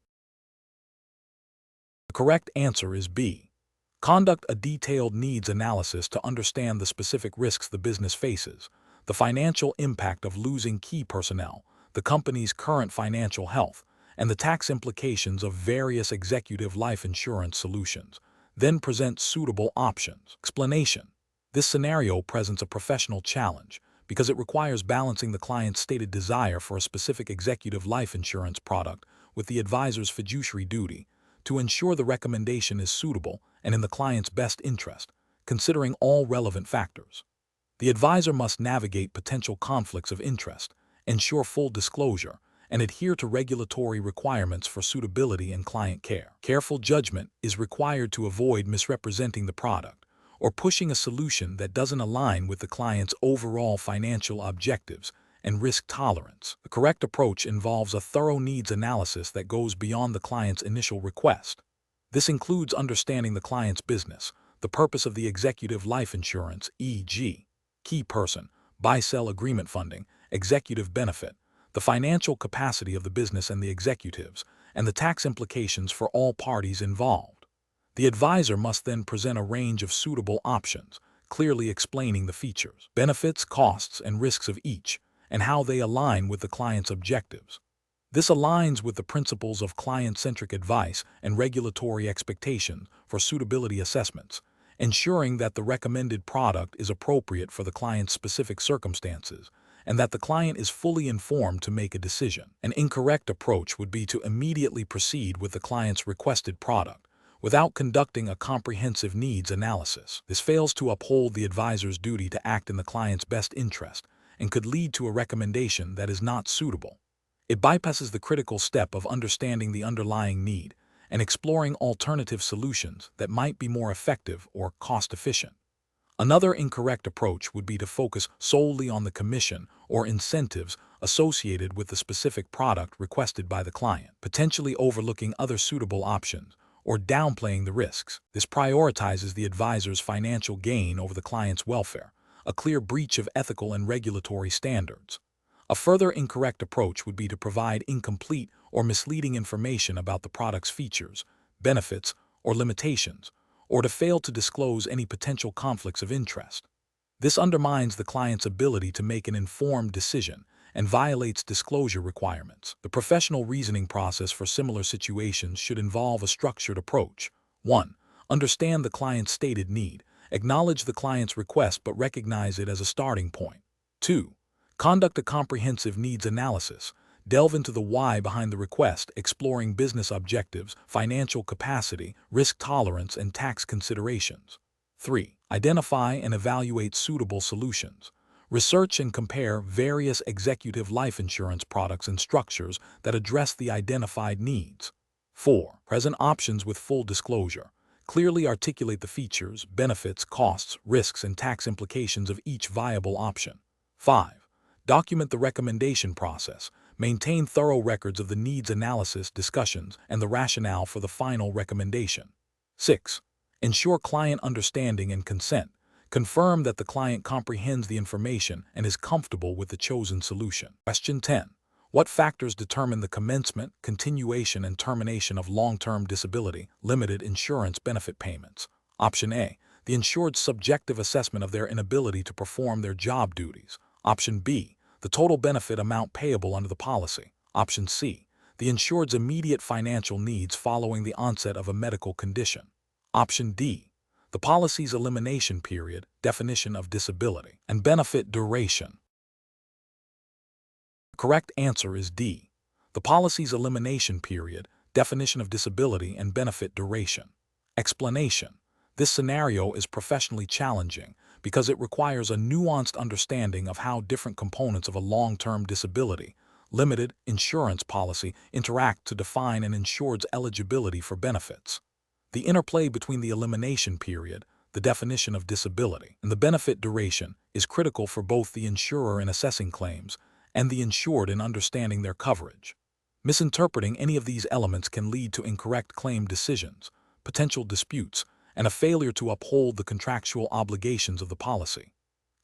A: The correct answer is B. Conduct a detailed needs analysis to understand the specific risks the business faces, the financial impact of losing key personnel, the company's current financial health, and the tax implications of various executive life insurance solutions. Then present suitable options. Explanation. This scenario presents a professional challenge because it requires balancing the client's stated desire for a specific executive life insurance product with the advisor's fiduciary duty to ensure the recommendation is suitable and in the client's best interest, considering all relevant factors. The advisor must navigate potential conflicts of interest, ensure full disclosure, and adhere to regulatory requirements for suitability and client care. Careful judgment is required to avoid misrepresenting the product or pushing a solution that doesn't align with the client's overall financial objectives and risk tolerance. The correct approach involves a thorough needs analysis that goes beyond the client's initial request. This includes understanding the client's business, the purpose of the executive life insurance, e.g., key person, buy-sell agreement funding, executive benefit, the financial capacity of the business and the executives, and the tax implications for all parties involved. The advisor must then present a range of suitable options, clearly explaining the features, benefits, costs, and risks of each, and how they align with the client's objectives. This aligns with the principles of client-centric advice and regulatory expectations for suitability assessments, ensuring that the recommended product is appropriate for the client's specific circumstances and that the client is fully informed to make a decision. An incorrect approach would be to immediately proceed with the client's requested product without conducting a comprehensive needs analysis. This fails to uphold the advisor's duty to act in the client's best interest and could lead to a recommendation that is not suitable. It bypasses the critical step of understanding the underlying need and exploring alternative solutions that might be more effective or cost-efficient. Another incorrect approach would be to focus solely on the commission or incentives associated with the specific product requested by the client, potentially overlooking other suitable options or downplaying the risks. This prioritizes the advisor's financial gain over the client's welfare, a clear breach of ethical and regulatory standards. A further incorrect approach would be to provide incomplete or misleading information about the product's features, benefits, or limitations, or to fail to disclose any potential conflicts of interest. This undermines the client's ability to make an informed decision and violates disclosure requirements. The professional reasoning process for similar situations should involve a structured approach. 1. Understand the client's stated need. Acknowledge the client's request but recognize it as a starting point. 2. Conduct a comprehensive needs analysis. Delve into the why behind the request, exploring business objectives, financial capacity, risk tolerance, and tax considerations. 3. Identify and evaluate suitable solutions. Research and compare various executive life insurance products and structures that address the identified needs. 4. Present options with full disclosure. Clearly articulate the features, benefits, costs, risks, and tax implications of each viable option. 5. Document the recommendation process. Maintain thorough records of the needs analysis, discussions, and the rationale for the final recommendation. 6. Ensure client understanding and consent. Confirm that the client comprehends the information and is comfortable with the chosen solution. Question 10. What factors determine the commencement, continuation, and termination of long-term disability, limited insurance benefit payments? Option A. The insured's subjective assessment of their inability to perform their job duties. Option B. The total benefit amount payable under the policy. Option C. The insured's immediate financial needs following the onset of a medical condition. Option D. The policy's elimination period, definition of disability, and benefit duration. The correct answer is D. The policy's elimination period, definition of disability, and benefit duration. Explanation. This scenario is professionally challenging because it requires a nuanced understanding of how different components of a long-term disability, limited insurance policy interact to define an insured's eligibility for benefits. The interplay between the elimination period, the definition of disability, and the benefit duration is critical for both the insurer in assessing claims and the insured in understanding their coverage. Misinterpreting any of these elements can lead to incorrect claim decisions, potential disputes, and a failure to uphold the contractual obligations of the policy.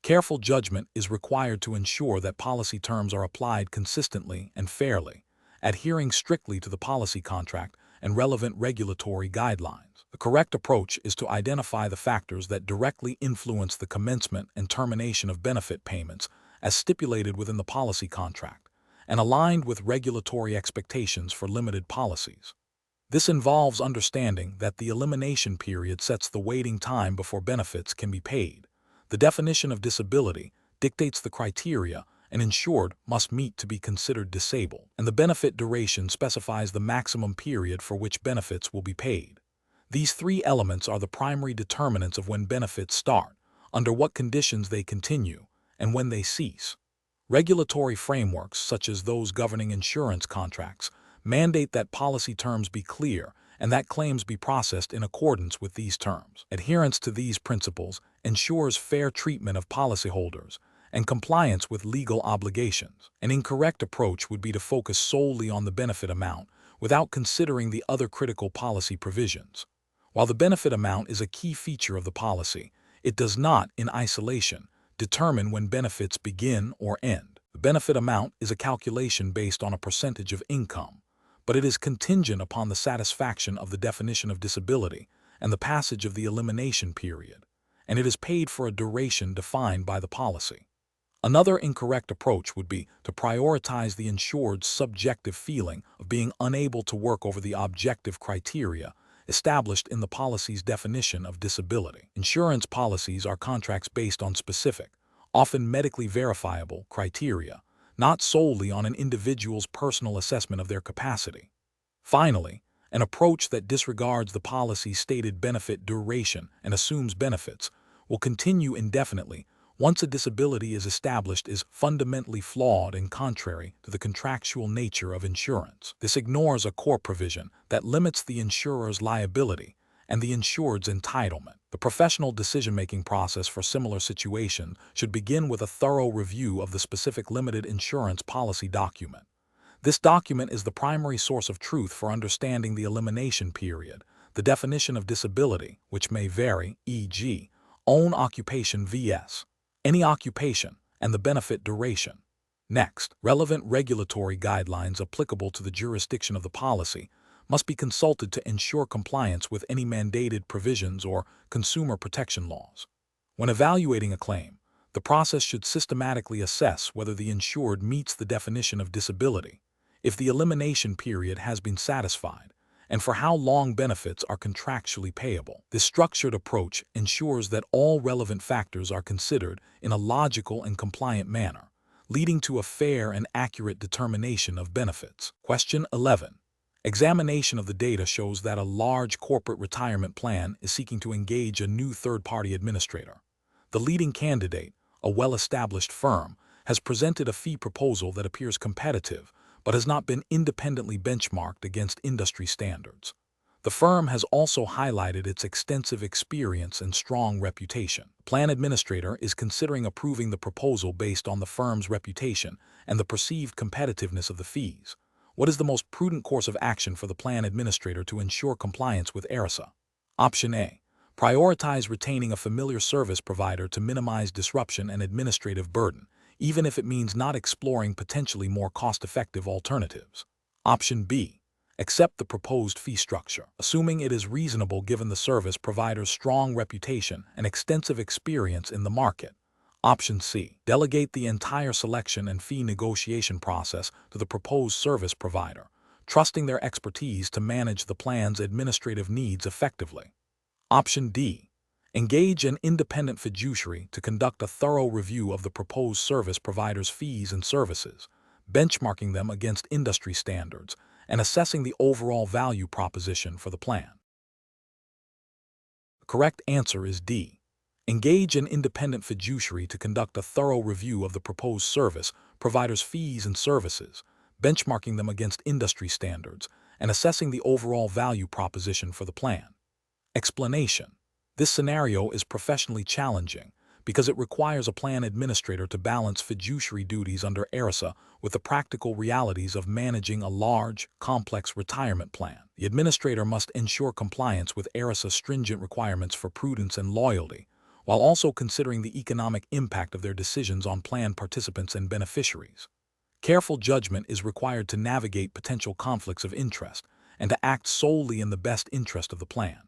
A: Careful judgment is required to ensure that policy terms are applied consistently and fairly, adhering strictly to the policy contract and relevant regulatory guidelines. The correct approach is to identify the factors that directly influence the commencement and termination of benefit payments as stipulated within the policy contract and aligned with regulatory expectations for limited policies. This involves understanding that the elimination period sets the waiting time before benefits can be paid. The definition of disability dictates the criteria an insured must meet to be considered disabled, and the benefit duration specifies the maximum period for which benefits will be paid. These three elements are the primary determinants of when benefits start, under what conditions they continue, and when they cease. Regulatory frameworks, such as those governing insurance contracts, mandate that policy terms be clear and that claims be processed in accordance with these terms. Adherence to these principles ensures fair treatment of policyholders and compliance with legal obligations. An incorrect approach would be to focus solely on the benefit amount without considering the other critical policy provisions. While the benefit amount is a key feature of the policy, it does not, in isolation, determine when benefits begin or end. The benefit amount is a calculation based on a percentage of income, but it is contingent upon the satisfaction of the definition of disability and the passage of the elimination period, and it is paid for a duration defined by the policy. Another incorrect approach would be to prioritize the insured's subjective feeling of being unable to work over the objective criteria established in the policy's definition of disability. Insurance policies are contracts based on specific, often medically verifiable, criteria, not solely on an individual's personal assessment of their capacity. Finally, an approach that disregards the policy's stated benefit duration and assumes benefits will continue indefinitely once a disability is established is fundamentally flawed and contrary to the contractual nature of insurance. This ignores a core provision that limits the insurer's liability and the insured's entitlement. The professional decision-making process for similar situations should begin with a thorough review of the specific limited insurance policy document. This document is the primary source of truth for understanding the elimination period, the definition of disability, which may vary, e.g., own occupation vs. any occupation, and the benefit duration. Next, relevant regulatory guidelines applicable to the jurisdiction of the policy must be consulted to ensure compliance with any mandated provisions or consumer protection laws. When evaluating a claim, the process should systematically assess whether the insured meets the definition of disability, if the elimination period has been satisfied, and for how long benefits are contractually payable. This structured approach ensures that all relevant factors are considered in a logical and compliant manner, leading to a fair and accurate determination of benefits. Question 11. Examination of the data shows that a large corporate retirement plan is seeking to engage a new third-party administrator. The leading candidate, a well-established firm, has presented a fee proposal that appears competitive but has not been independently benchmarked against industry standards. The firm has also highlighted its extensive experience and strong reputation. The plan administrator is considering approving the proposal based on the firm's reputation and the perceived competitiveness of the fees. What is the most prudent course of action for the plan administrator to ensure compliance with ERISA? Option A. Prioritize retaining a familiar service provider to minimize disruption and administrative burden, even if it means not exploring potentially more cost-effective alternatives. Option B. Accept the proposed fee structure, assuming it is reasonable given the service provider's strong reputation and extensive experience in the market. Option C. Delegate the entire selection and fee negotiation process to the proposed service provider, trusting their expertise to manage the plan's administrative needs effectively. Option D. Engage an independent fiduciary to conduct a thorough review of the proposed service provider's fees and services, benchmarking them against industry standards and assessing the overall value proposition for the plan. The correct answer is D. Engage an independent fiduciary to conduct a thorough review of the proposed service provider's fees and services, benchmarking them against industry standards and assessing the overall value proposition for the plan. Explanation. This scenario is professionally challenging because it requires a plan administrator to balance fiduciary duties under ERISA with the practical realities of managing a large, complex retirement plan. The administrator must ensure compliance with ERISA's stringent requirements for prudence and loyalty, while also considering the economic impact of their decisions on plan participants and beneficiaries. Careful judgment is required to navigate potential conflicts of interest and to act solely in the best interest of the plan.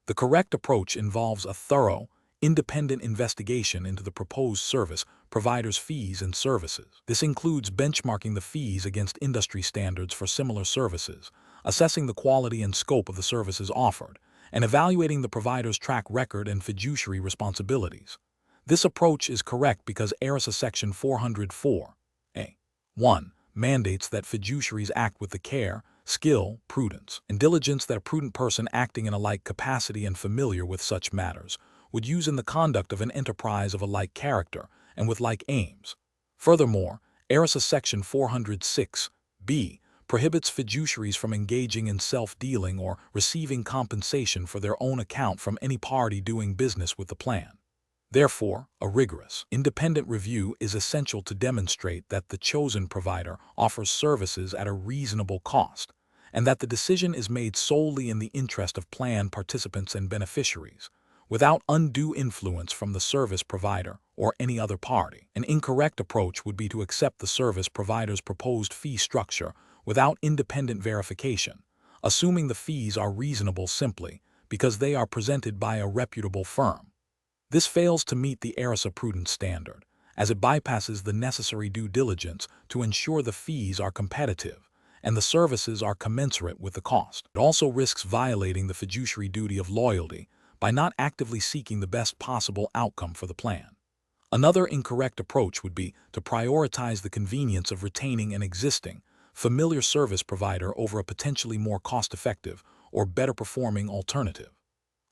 A: The correct approach involves a thorough, independent investigation into the proposed service provider's fees and services. This includes benchmarking the fees against industry standards for similar services, assessing the quality and scope of the services offered, and evaluating the provider's track record and fiduciary responsibilities. This approach is correct because ERISA Section 404(a)(1) mandates that fiduciaries act with the care, skill, prudence, and diligence that a prudent person acting in a like capacity and familiar with such matters would use in the conduct of an enterprise of a like character and with like aims. Furthermore, ERISA Section 406(b) prohibits fiduciaries from engaging in self-dealing or receiving compensation for their own account from any party doing business with the plan. Therefore, a rigorous, independent review is essential to demonstrate that the chosen provider offers services at a reasonable cost, and that the decision is made solely in the interest of plan participants and beneficiaries, without undue influence from the service provider or any other party. An incorrect approach would be to accept the service provider's proposed fee structure without independent verification, assuming the fees are reasonable simply because they are presented by a reputable firm. This fails to meet the ERISA prudence standard, as it bypasses the necessary due diligence to ensure the fees are competitive and the services are commensurate with the cost. It also risks violating the fiduciary duty of loyalty by not actively seeking the best possible outcome for the plan. Another incorrect approach would be to prioritize the convenience of retaining an existing, familiar service provider over a potentially more cost-effective or better-performing alternative.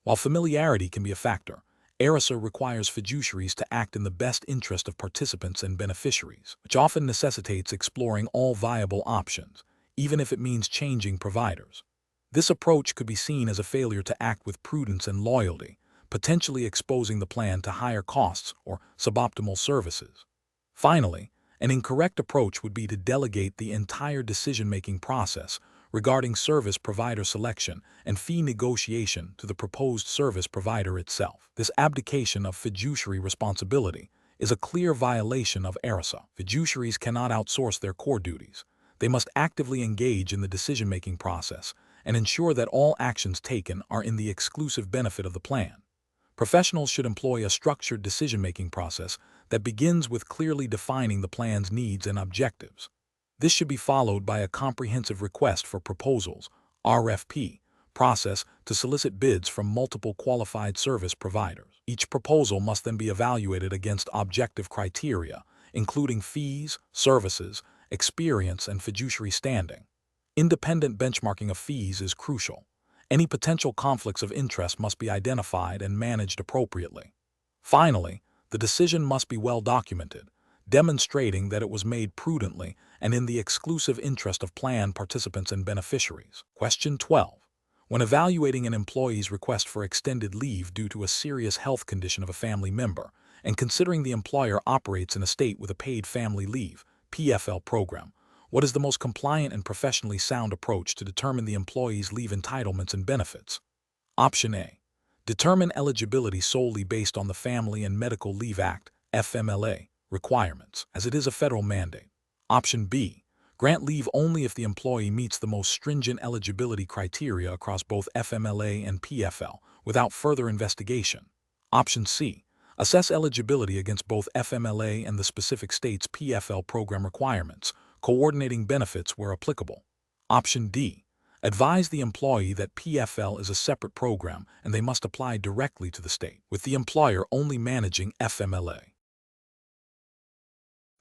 A: While familiarity can be a factor, ERISA requires fiduciaries to act in the best interest of participants and beneficiaries, which often necessitates exploring all viable options, even if it means changing providers. This approach could be seen as a failure to act with prudence and loyalty, potentially exposing the plan to higher costs or suboptimal services. Finally, an incorrect approach would be to delegate the entire decision-making process regarding service provider selection and fee negotiation to the proposed service provider itself. This abdication of fiduciary responsibility is a clear violation of ERISA. Fiduciaries cannot outsource their core duties. They must actively engage in the decision-making process and ensure that all actions taken are in the exclusive benefit of the plan. Professionals should employ a structured decision-making process that begins with clearly defining the plan's needs and objectives. This should be followed by a comprehensive request for proposals (RFP) process to solicit bids from multiple qualified service providers. Each proposal must then be evaluated against objective criteria, including fees, services, experience, and fiduciary standing. Independent benchmarking of fees is crucial. Any potential conflicts of interest must be identified and managed appropriately. Finally, the decision must be well documented, demonstrating that it was made prudently and in the exclusive interest of plan participants and beneficiaries. Question 12. When evaluating an employee's request for extended leave due to a serious health condition of a family member, and considering the employer operates in a state with a paid family leave (PFL) program, what is the most compliant and professionally sound approach to determine the employee's leave entitlements and benefits? Option A. Determine eligibility solely based on the Family and Medical Leave Act (FMLA) requirements, as it is a federal mandate. Option B. Grant leave only if the employee meets the most stringent eligibility criteria across both FMLA and PFL, without further investigation. Option C. Assess eligibility against both FMLA and the specific state's PFL program requirements, coordinating benefits where applicable. Option D. Advise the employee that PFL is a separate program and they must apply directly to the state, with the employer only managing FMLA.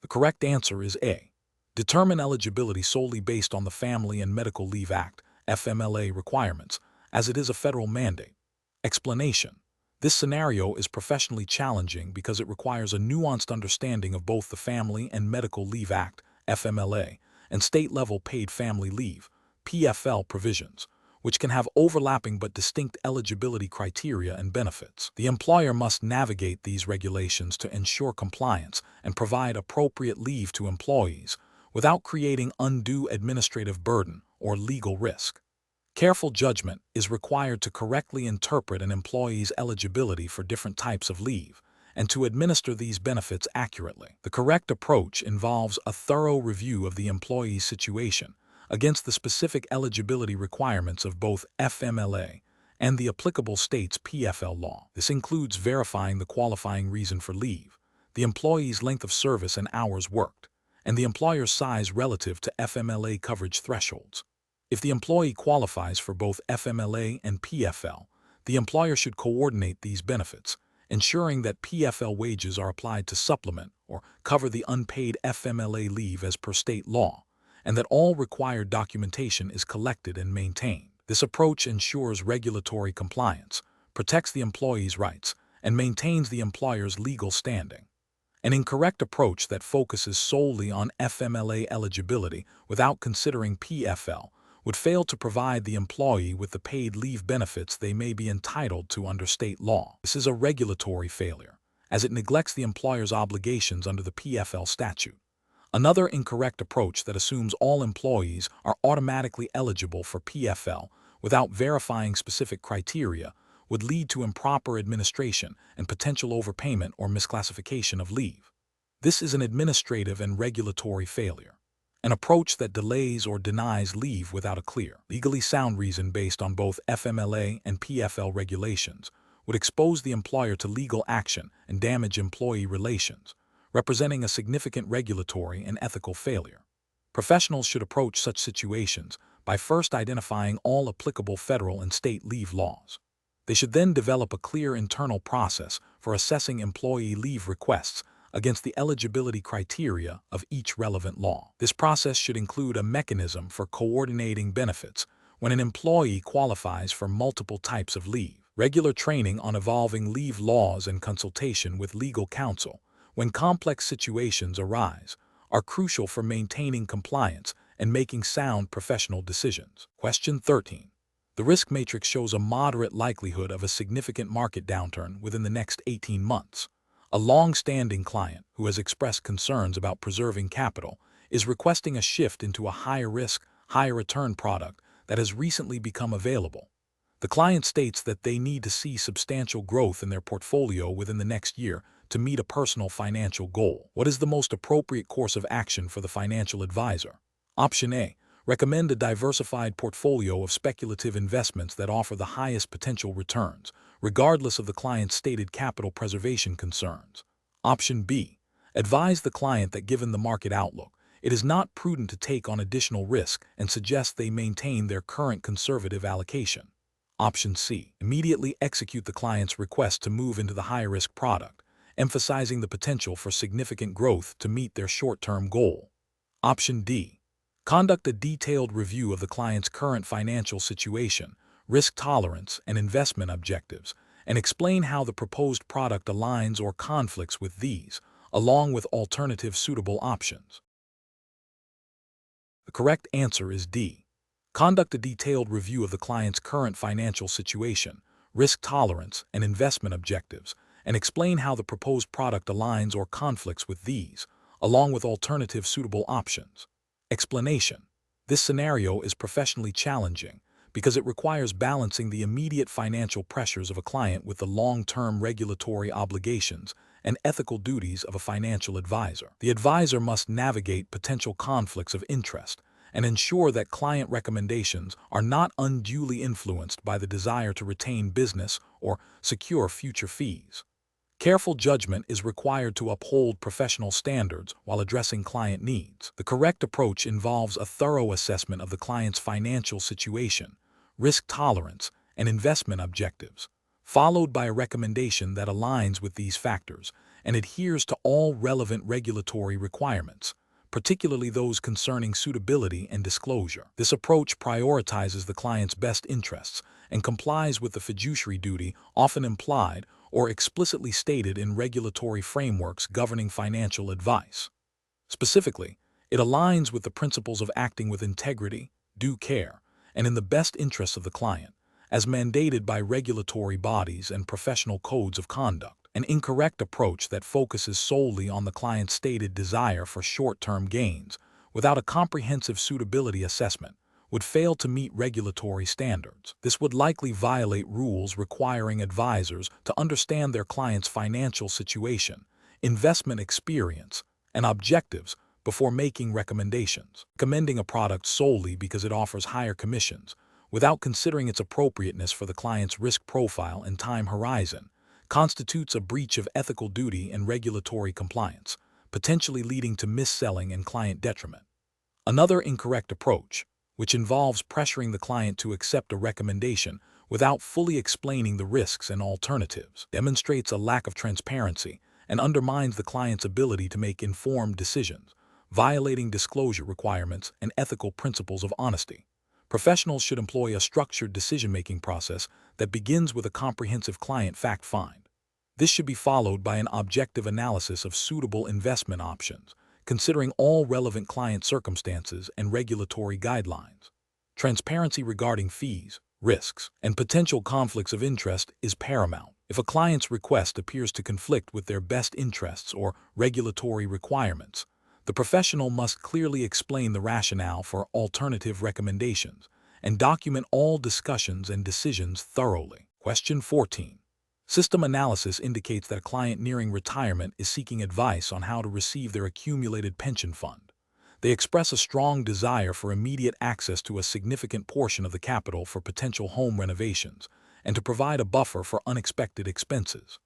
A: The correct answer is A. Determine eligibility solely based on the Family and Medical Leave Act (FMLA) requirements, as it is a federal mandate. Explanation. This scenario is professionally challenging because it requires a nuanced understanding of both the Family and Medical Leave Act (FMLA) and state-level paid family leave (PFL) provisions, which can have overlapping but distinct eligibility criteria and benefits. The employer must navigate these regulations to ensure compliance and provide appropriate leave to employees without creating undue administrative burden or legal risk. Careful judgment is required to correctly interpret an employee's eligibility for different types of leave and to administer these benefits accurately. The correct approach involves a thorough review of the employee's situation against the specific eligibility requirements of both FMLA and the applicable state's PFL law. This includes verifying the qualifying reason for leave, the employee's length of service and hours worked, and the employer's size relative to FMLA coverage thresholds. If the employee qualifies for both FMLA and PFL, the employer should coordinate these benefits, ensuring that PFL wages are applied to supplement or cover the unpaid FMLA leave as per state law, and that all required documentation is collected and maintained. This approach ensures regulatory compliance, protects the employee's rights, and maintains the employer's legal standing. An incorrect approach that focuses solely on FMLA eligibility without considering PFL would fail to provide the employee with the paid leave benefits they may be entitled to under state law. This is a regulatory failure, as it neglects the employer's obligations under the PFL statute. Another incorrect approach that assumes all employees are automatically eligible for PFL without verifying specific criteria would lead to improper administration and potential overpayment or misclassification of leave. This is an administrative and regulatory failure. An approach that delays or denies leave without a clear, legally sound reason based on both FMLA and PFL regulations would expose the employer to legal action and damage employee relations, representing a significant regulatory and ethical failure. Professionals should approach such situations by first identifying all applicable federal and state leave laws. They should then develop a clear internal process for assessing employee leave requests against the eligibility criteria of each relevant law. This process should include a mechanism for coordinating benefits when an employee qualifies for multiple types of leave, regular training on evolving leave laws and consultation with legal counsel when complex situations arise are crucial for maintaining compliance and making sound professional decisions. Question 13. The risk matrix shows a moderate likelihood of a significant market downturn within the next 18 months. A long-standing client who has expressed concerns about preserving capital is requesting a shift into a higher-risk, higher-return product that has recently become available. The client states that they need to see substantial growth in their portfolio within the next year to meet a personal financial goal. What is the most appropriate course of action for the financial advisor? Option A. Recommend a diversified portfolio of speculative investments that offer the highest potential returns, regardless of the client's stated capital preservation concerns. Option B. Advise the client that given the market outlook, it is not prudent to take on additional risk and suggest they maintain their current conservative allocation. Option C. Immediately execute the client's request to move into the high-risk product, emphasizing the potential for significant growth to meet their short-term goal. Option D. Conduct a detailed review of the client's current financial situation, risk tolerance, and investment objectives, and explain how the proposed product aligns or conflicts with these, along with alternative suitable options. The correct answer is D. Conduct a detailed review of the client's current financial situation, risk tolerance, and investment objectives, and explain how the proposed product aligns or conflicts with these, along with alternative suitable options. Explanation. This scenario is professionally challenging because it requires balancing the immediate financial pressures of a client with the long-term regulatory obligations and ethical duties of a financial advisor. The advisor must navigate potential conflicts of interest and ensure that client recommendations are not unduly influenced by the desire to retain business or secure future fees. Careful judgment is required to uphold professional standards while addressing client needs. The correct approach involves a thorough assessment of the client's financial situation, risk tolerance, and investment objectives, followed by a recommendation that aligns with these factors and adheres to all relevant regulatory requirements, particularly those concerning suitability and disclosure. This approach prioritizes the client's best interests and complies with the fiduciary duty often implied or explicitly stated in regulatory frameworks governing financial advice. Specifically, it aligns with the principles of acting with integrity, due care, and in the best interests of the client, as mandated by regulatory bodies and professional codes of conduct. An incorrect approach that focuses solely on the client's stated desire for short-term gains without a comprehensive suitability assessment would fail to meet regulatory standards. This would likely violate rules requiring advisors to understand their client's financial situation, investment experience, and objectives before making recommendations. Recommending a product solely because it offers higher commissions, without considering its appropriateness for the client's risk profile and time horizon, constitutes a breach of ethical duty and regulatory compliance, potentially leading to mis-selling and client detriment. Another incorrect approach, which involves pressuring the client to accept a recommendation without fully explaining the risks and alternatives, demonstrates a lack of transparency and undermines the client's ability to make informed decisions, violating disclosure requirements and ethical principles of honesty. Professionals should employ a structured decision-making process that begins with a comprehensive client fact find. This should be followed by an objective analysis of suitable investment options, considering all relevant client circumstances and regulatory guidelines. Transparency regarding fees, risks, and potential conflicts of interest is paramount. If a client's request appears to conflict with their best interests or regulatory requirements, the professional must clearly explain the rationale for alternative recommendations and document all discussions and decisions thoroughly. Question 14. System analysis indicates that a client nearing retirement is seeking advice on how to receive their accumulated pension fund. They express a strong desire for immediate access to a significant portion of the capital for potential home renovations and to provide a buffer for unexpected expenses.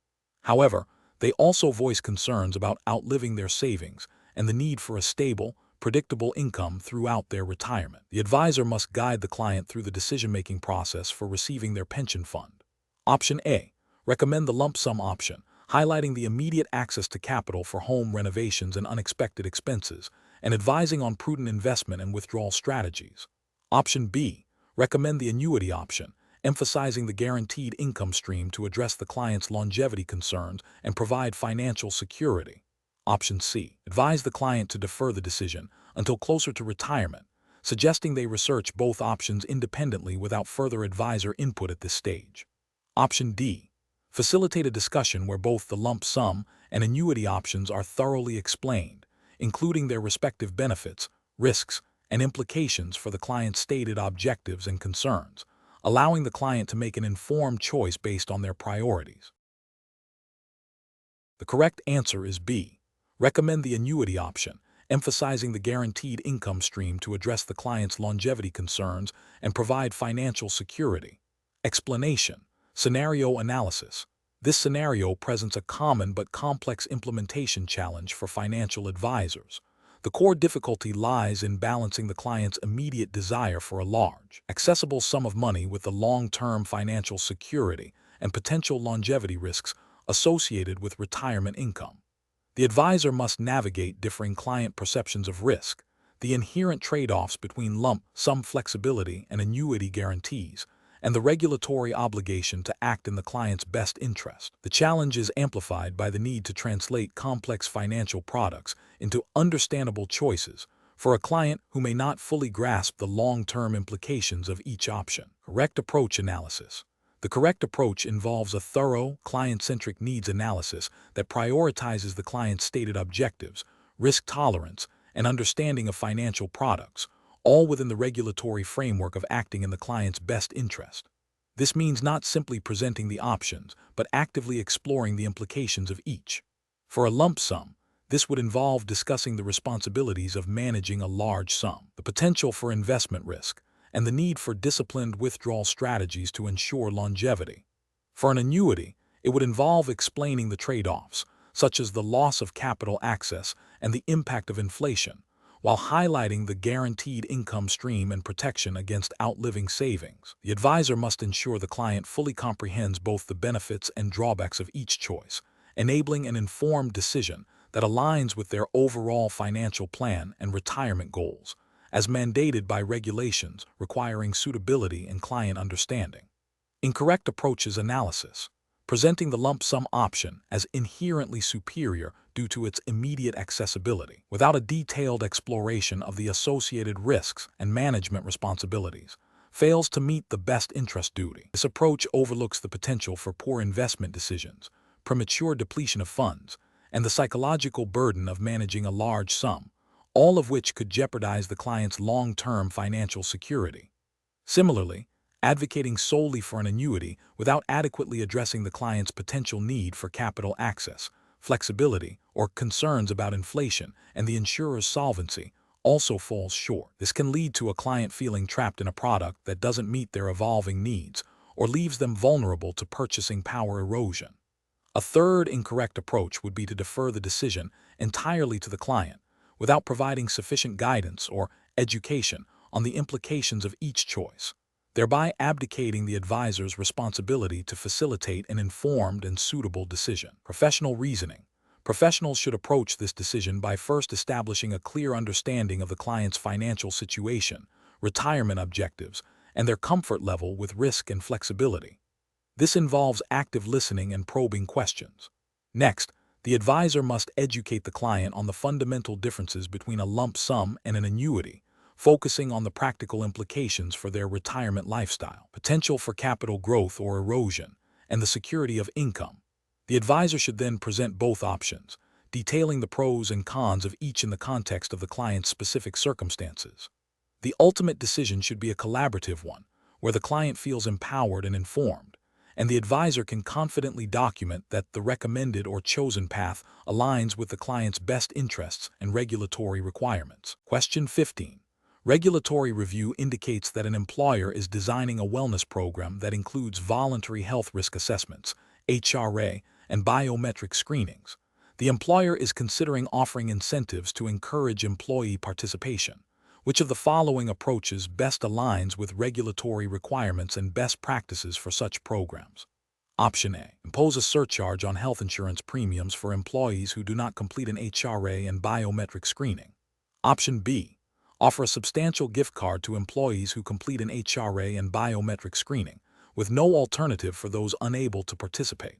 A: However, they also voice concerns about outliving their savings and the need for a stable, predictable income throughout their retirement. The advisor must guide the client through the decision-making process for receiving their pension fund. Option A. Recommend the lump sum option, highlighting the immediate access to capital for home renovations and unexpected expenses, and advising on prudent investment and withdrawal strategies. Option B. Recommend the annuity option, emphasizing the guaranteed income stream to address the client's longevity concerns and provide financial security. Option C. Advise the client to defer the decision until closer to retirement, suggesting they research both options independently without further advisor input at this stage. Option D. Facilitate a discussion where both the lump sum and annuity options are thoroughly explained, including their respective benefits, risks, and implications for the client's stated objectives and concerns, allowing the client to make an informed choice based on their priorities. The correct answer is B. Recommend the annuity option, emphasizing the guaranteed income stream to address the client's longevity concerns and provide financial security. Explanation. Scenario analysis. This scenario presents a common but complex implementation challenge for financial advisors. The core difficulty lies in balancing the client's immediate desire for a large, accessible sum of money with the long-term financial security and potential longevity risks associated with retirement income. The advisor must navigate differing client perceptions of risk, the inherent trade-offs between lump sum flexibility and annuity guarantees, and the regulatory obligation to act in the client's best interest. The challenge is amplified by the need to translate complex financial products into understandable choices for a client who may not fully grasp the long-term implications of each option. Correct approach analysis. The correct approach involves a thorough, client-centric needs analysis that prioritizes the client's stated objectives, risk tolerance, and understanding of financial products, all within the regulatory framework of acting in the client's best interest. This means not simply presenting the options, but actively exploring the implications of each. For a lump sum, this would involve discussing the responsibilities of managing a large sum, the potential for investment risk, and the need for disciplined withdrawal strategies to ensure longevity. For an annuity, it would involve explaining the trade-offs, such as the loss of capital access and the impact of inflation, while highlighting the guaranteed income stream and protection against outliving savings. The advisor must ensure the client fully comprehends both the benefits and drawbacks of each choice, enabling an informed decision that aligns with their overall financial plan and retirement goals, as mandated by regulations requiring suitability and client understanding. Incorrect approaches analysis. Presenting the lump sum option as inherently superior due to its immediate accessibility, without a detailed exploration of the associated risks and management responsibilities, fails to meet the best interest duty. This approach overlooks the potential for poor investment decisions, premature depletion of funds, and the psychological burden of managing a large sum, all of which could jeopardize the client's long-term financial security. Similarly, advocating solely for an annuity without adequately addressing the client's potential need for capital access, flexibility, or concerns about inflation and the insurer's solvency also falls short. This can lead to a client feeling trapped in a product that doesn't meet their evolving needs or leaves them vulnerable to purchasing power erosion. A third incorrect approach would be to defer the decision entirely to the client without providing sufficient guidance or education on the implications of each choice, thereby abdicating the advisor's responsibility to facilitate an informed and suitable decision. Professional reasoning. Professionals should approach this decision by first establishing a clear understanding of the client's financial situation, retirement objectives, and their comfort level with risk and flexibility. This involves active listening and probing questions. Next, the advisor must educate the client on the fundamental differences between a lump sum and an annuity, focusing on the practical implications for their retirement lifestyle, potential for capital growth or erosion, and the security of income. The advisor should then present both options, detailing the pros and cons of each in the context of the client's specific circumstances. The ultimate decision should be a collaborative one, where the client feels empowered and informed, and the advisor can confidently document that the recommended or chosen path aligns with the client's best interests and regulatory requirements. Question 15. Regulatory review indicates that an employer is designing a wellness program that includes voluntary health risk assessments, HRA, and biometric screenings. The employer is considering offering incentives to encourage employee participation. Which of the following approaches best aligns with regulatory requirements and best practices for such programs? Option A. Impose a surcharge on health insurance premiums for employees who do not complete an HRA and biometric screening. Option B. Offer a substantial gift card to employees who complete an HRA and biometric screening, with no alternative for those unable to participate.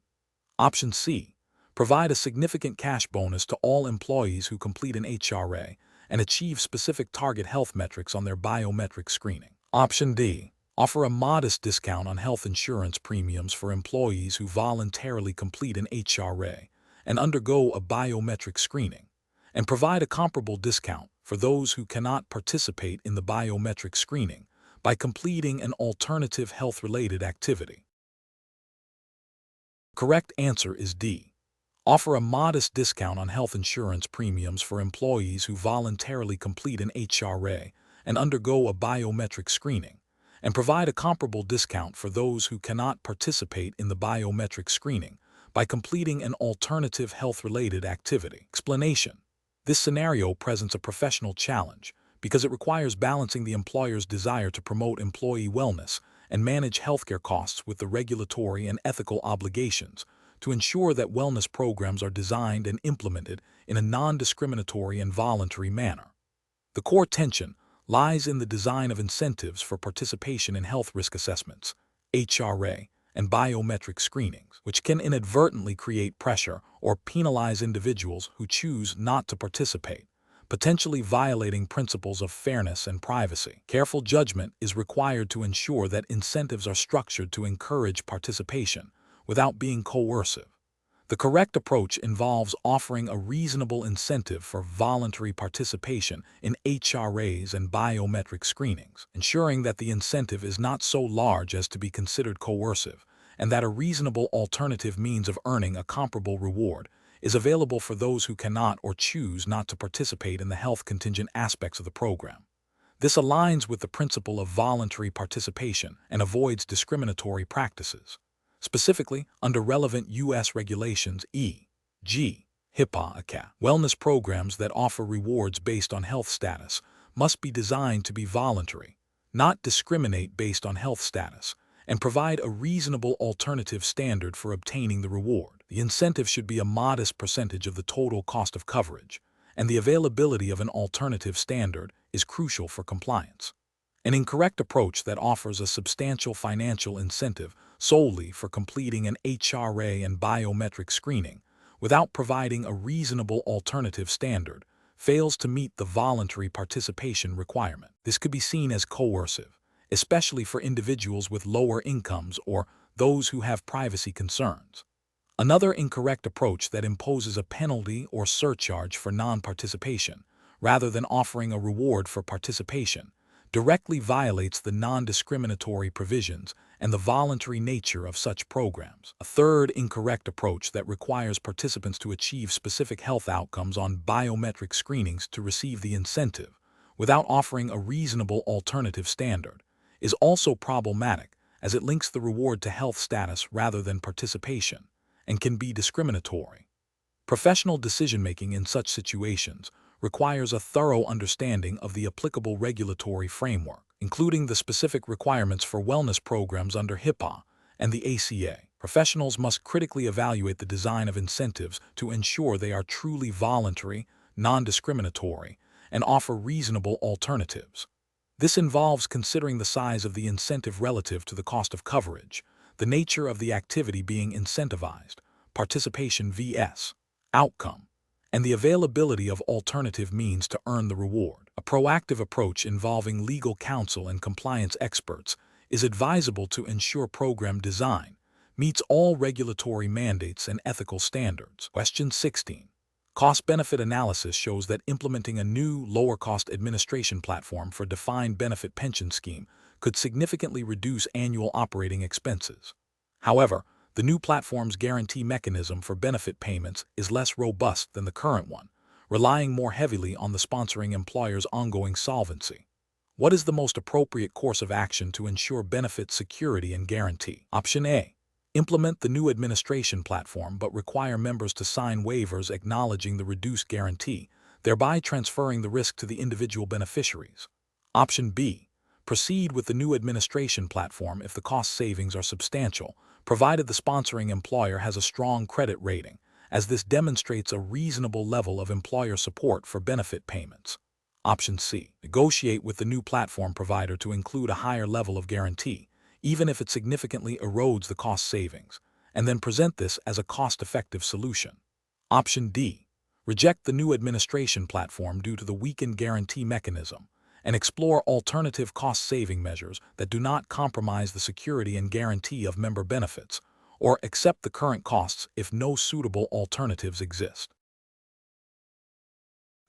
A: Option C. Provide a significant cash bonus to all employees who complete an HRA and achieve specific target health metrics on their biometric screening. Option D. Offer a modest discount on health insurance premiums for employees who voluntarily complete an HRA and undergo a biometric screening, and provide a comparable discount for those who cannot participate in the biometric screening by completing an alternative health-related activity. The correct answer is D. Offer a modest discount on health insurance premiums for employees who voluntarily complete an HRA and undergo a biometric screening, and provide a comparable discount for those who cannot participate in the biometric screening by completing an alternative health-related activity. Explanation. This scenario presents a professional challenge because it requires balancing the employer's desire to promote employee wellness and manage healthcare costs with the regulatory and ethical obligations to ensure that wellness programs are designed and implemented in a non-discriminatory and voluntary manner. The core tension lies in the design of incentives for participation in health risk assessments, HRA, and biometric screenings, which can inadvertently create pressure or penalize individuals who choose not to participate, potentially violating principles of fairness and privacy. Careful judgment is required to ensure that incentives are structured to encourage participation without being coercive. The correct approach involves offering a reasonable incentive for voluntary participation in HRAs and biometric screenings, ensuring that the incentive is not so large as to be considered coercive, and that a reasonable alternative means of earning a comparable reward is available for those who cannot or choose not to participate in the health contingent aspects of the program. This aligns with the principle of voluntary participation and avoids discriminatory practices. Specifically, under relevant U.S. regulations e.g. HIPAA ACA, wellness programs that offer rewards based on health status must be designed to be voluntary, not discriminate based on health status, and provide a reasonable alternative standard for obtaining the reward. The incentive should be a modest percentage of the total cost of coverage, and the availability of an alternative standard is crucial for compliance. An incorrect approach that offers a substantial financial incentive solely for completing an HRA and biometric screening without providing a reasonable alternative standard fails to meet the voluntary participation requirement. This could be seen as coercive, especially for individuals with lower incomes or those who have privacy concerns. Another incorrect approach that imposes a penalty or surcharge for non-participation, rather than offering a reward for participation, directly violates the non-discriminatory provisions and the voluntary nature of such programs. A third incorrect approach that requires participants to achieve specific health outcomes on biometric screenings to receive the incentive, without offering a reasonable alternative standard, is also problematic as it links the reward to health status rather than participation, and can be discriminatory. Professional decision-making in such situations requires a thorough understanding of the applicable regulatory framework, including the specific requirements for wellness programs under HIPAA and the ACA. Professionals must critically evaluate the design of incentives to ensure they are truly voluntary, non-discriminatory, and offer reasonable alternatives. This involves considering the size of the incentive relative to the cost of coverage, the nature of the activity being incentivized, participation vs. outcome, and the availability of alternative means to earn the reward. A proactive approach involving legal counsel and compliance experts is advisable to ensure program design meets all regulatory mandates and ethical standards. Question 16. Cost-benefit analysis shows that implementing a new, lower-cost administration platform for a defined benefit pension scheme could significantly reduce annual operating expenses. However, the new platform's guarantee mechanism for benefit payments is less robust than the current one, relying more heavily on the sponsoring employer's ongoing solvency. What is the most appropriate course of action to ensure benefit security and guarantee? Option A. Implement the new administration platform but require members to sign waivers acknowledging the reduced guarantee, thereby transferring the risk to the individual beneficiaries. Option B. Proceed with the new administration platform if the cost savings are substantial, provided the sponsoring employer has a strong credit rating, as this demonstrates a reasonable level of employer support for benefit payments. Option C. Negotiate with the new platform provider to include a higher level of guarantee, even if it significantly erodes the cost savings, and then present this as a cost-effective solution. Option D. Reject the new administration platform due to the weakened guarantee mechanism, and explore alternative cost-saving measures that do not compromise the security and guarantee of member benefits, or accept the current costs if no suitable alternatives exist.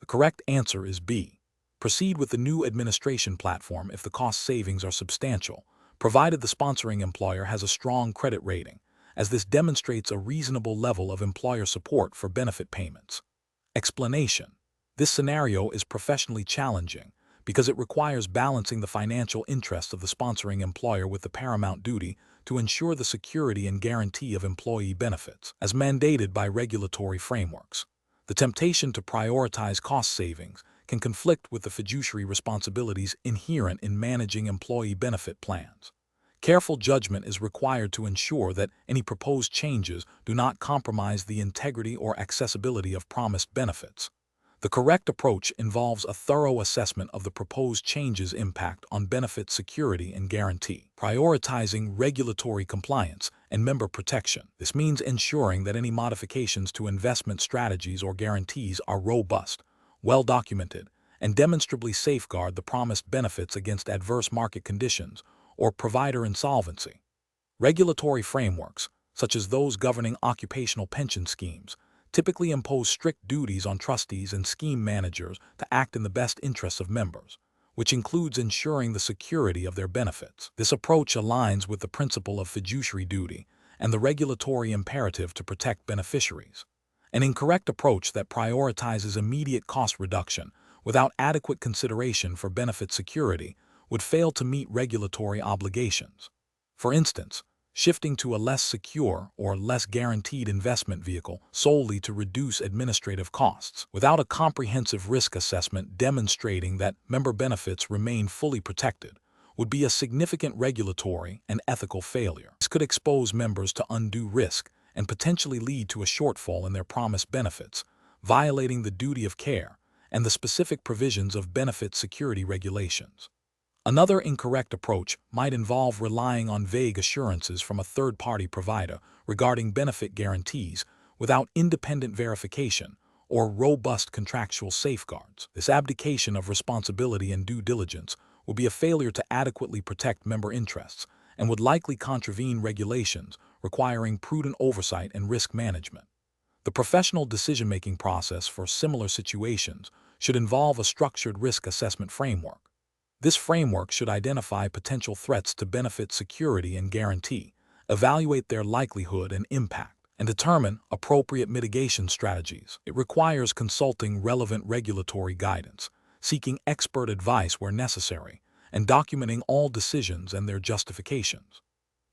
A: The correct answer is B. Proceed with the new administration platform if the cost savings are substantial, provided the sponsoring employer has a strong credit rating, as this demonstrates a reasonable level of employer support for benefit payments. Explanation. This scenario is professionally challenging because it requires balancing the financial interests of the sponsoring employer with the paramount duty to ensure the security and guarantee of employee benefits, as mandated by regulatory frameworks. The temptation to prioritize cost savings can conflict with the fiduciary responsibilities inherent in managing employee benefit plans. Careful judgment is required to ensure that any proposed changes do not compromise the integrity or accessibility of promised benefits. The correct approach involves a thorough assessment of the proposed changes' impact on benefit security and guarantee, prioritizing regulatory compliance and member protection. This means ensuring that any modifications to investment strategies or guarantees are robust, well-documented, and demonstrably safeguard the promised benefits against adverse market conditions or provider insolvency. Regulatory frameworks, such as those governing occupational pension schemes, typically impose strict duties on trustees and scheme managers to act in the best interests of members, which includes ensuring the security of their benefits. This approach aligns with the principle of fiduciary duty and the regulatory imperative to protect beneficiaries. An incorrect approach that prioritizes immediate cost reduction without adequate consideration for benefit security would fail to meet regulatory obligations. For instance, shifting to a less secure or less guaranteed investment vehicle solely to reduce administrative costs, without a comprehensive risk assessment demonstrating that member benefits remain fully protected, would be a significant regulatory and ethical failure. This could expose members to undue risk and potentially lead to a shortfall in their promised benefits, violating the duty of care and the specific provisions of benefit security regulations. Another incorrect approach might involve relying on vague assurances from a third-party provider regarding benefit guarantees without independent verification or robust contractual safeguards. This abdication of responsibility and due diligence will be a failure to adequately protect member interests and would likely contravene regulations requiring prudent oversight and risk management. The professional decision-making process for similar situations should involve a structured risk assessment framework. This framework should identify potential threats to benefit security and guarantee, evaluate their likelihood and impact, and determine appropriate mitigation strategies. It requires consulting relevant regulatory guidance, seeking expert advice where necessary, and documenting all decisions and their justifications.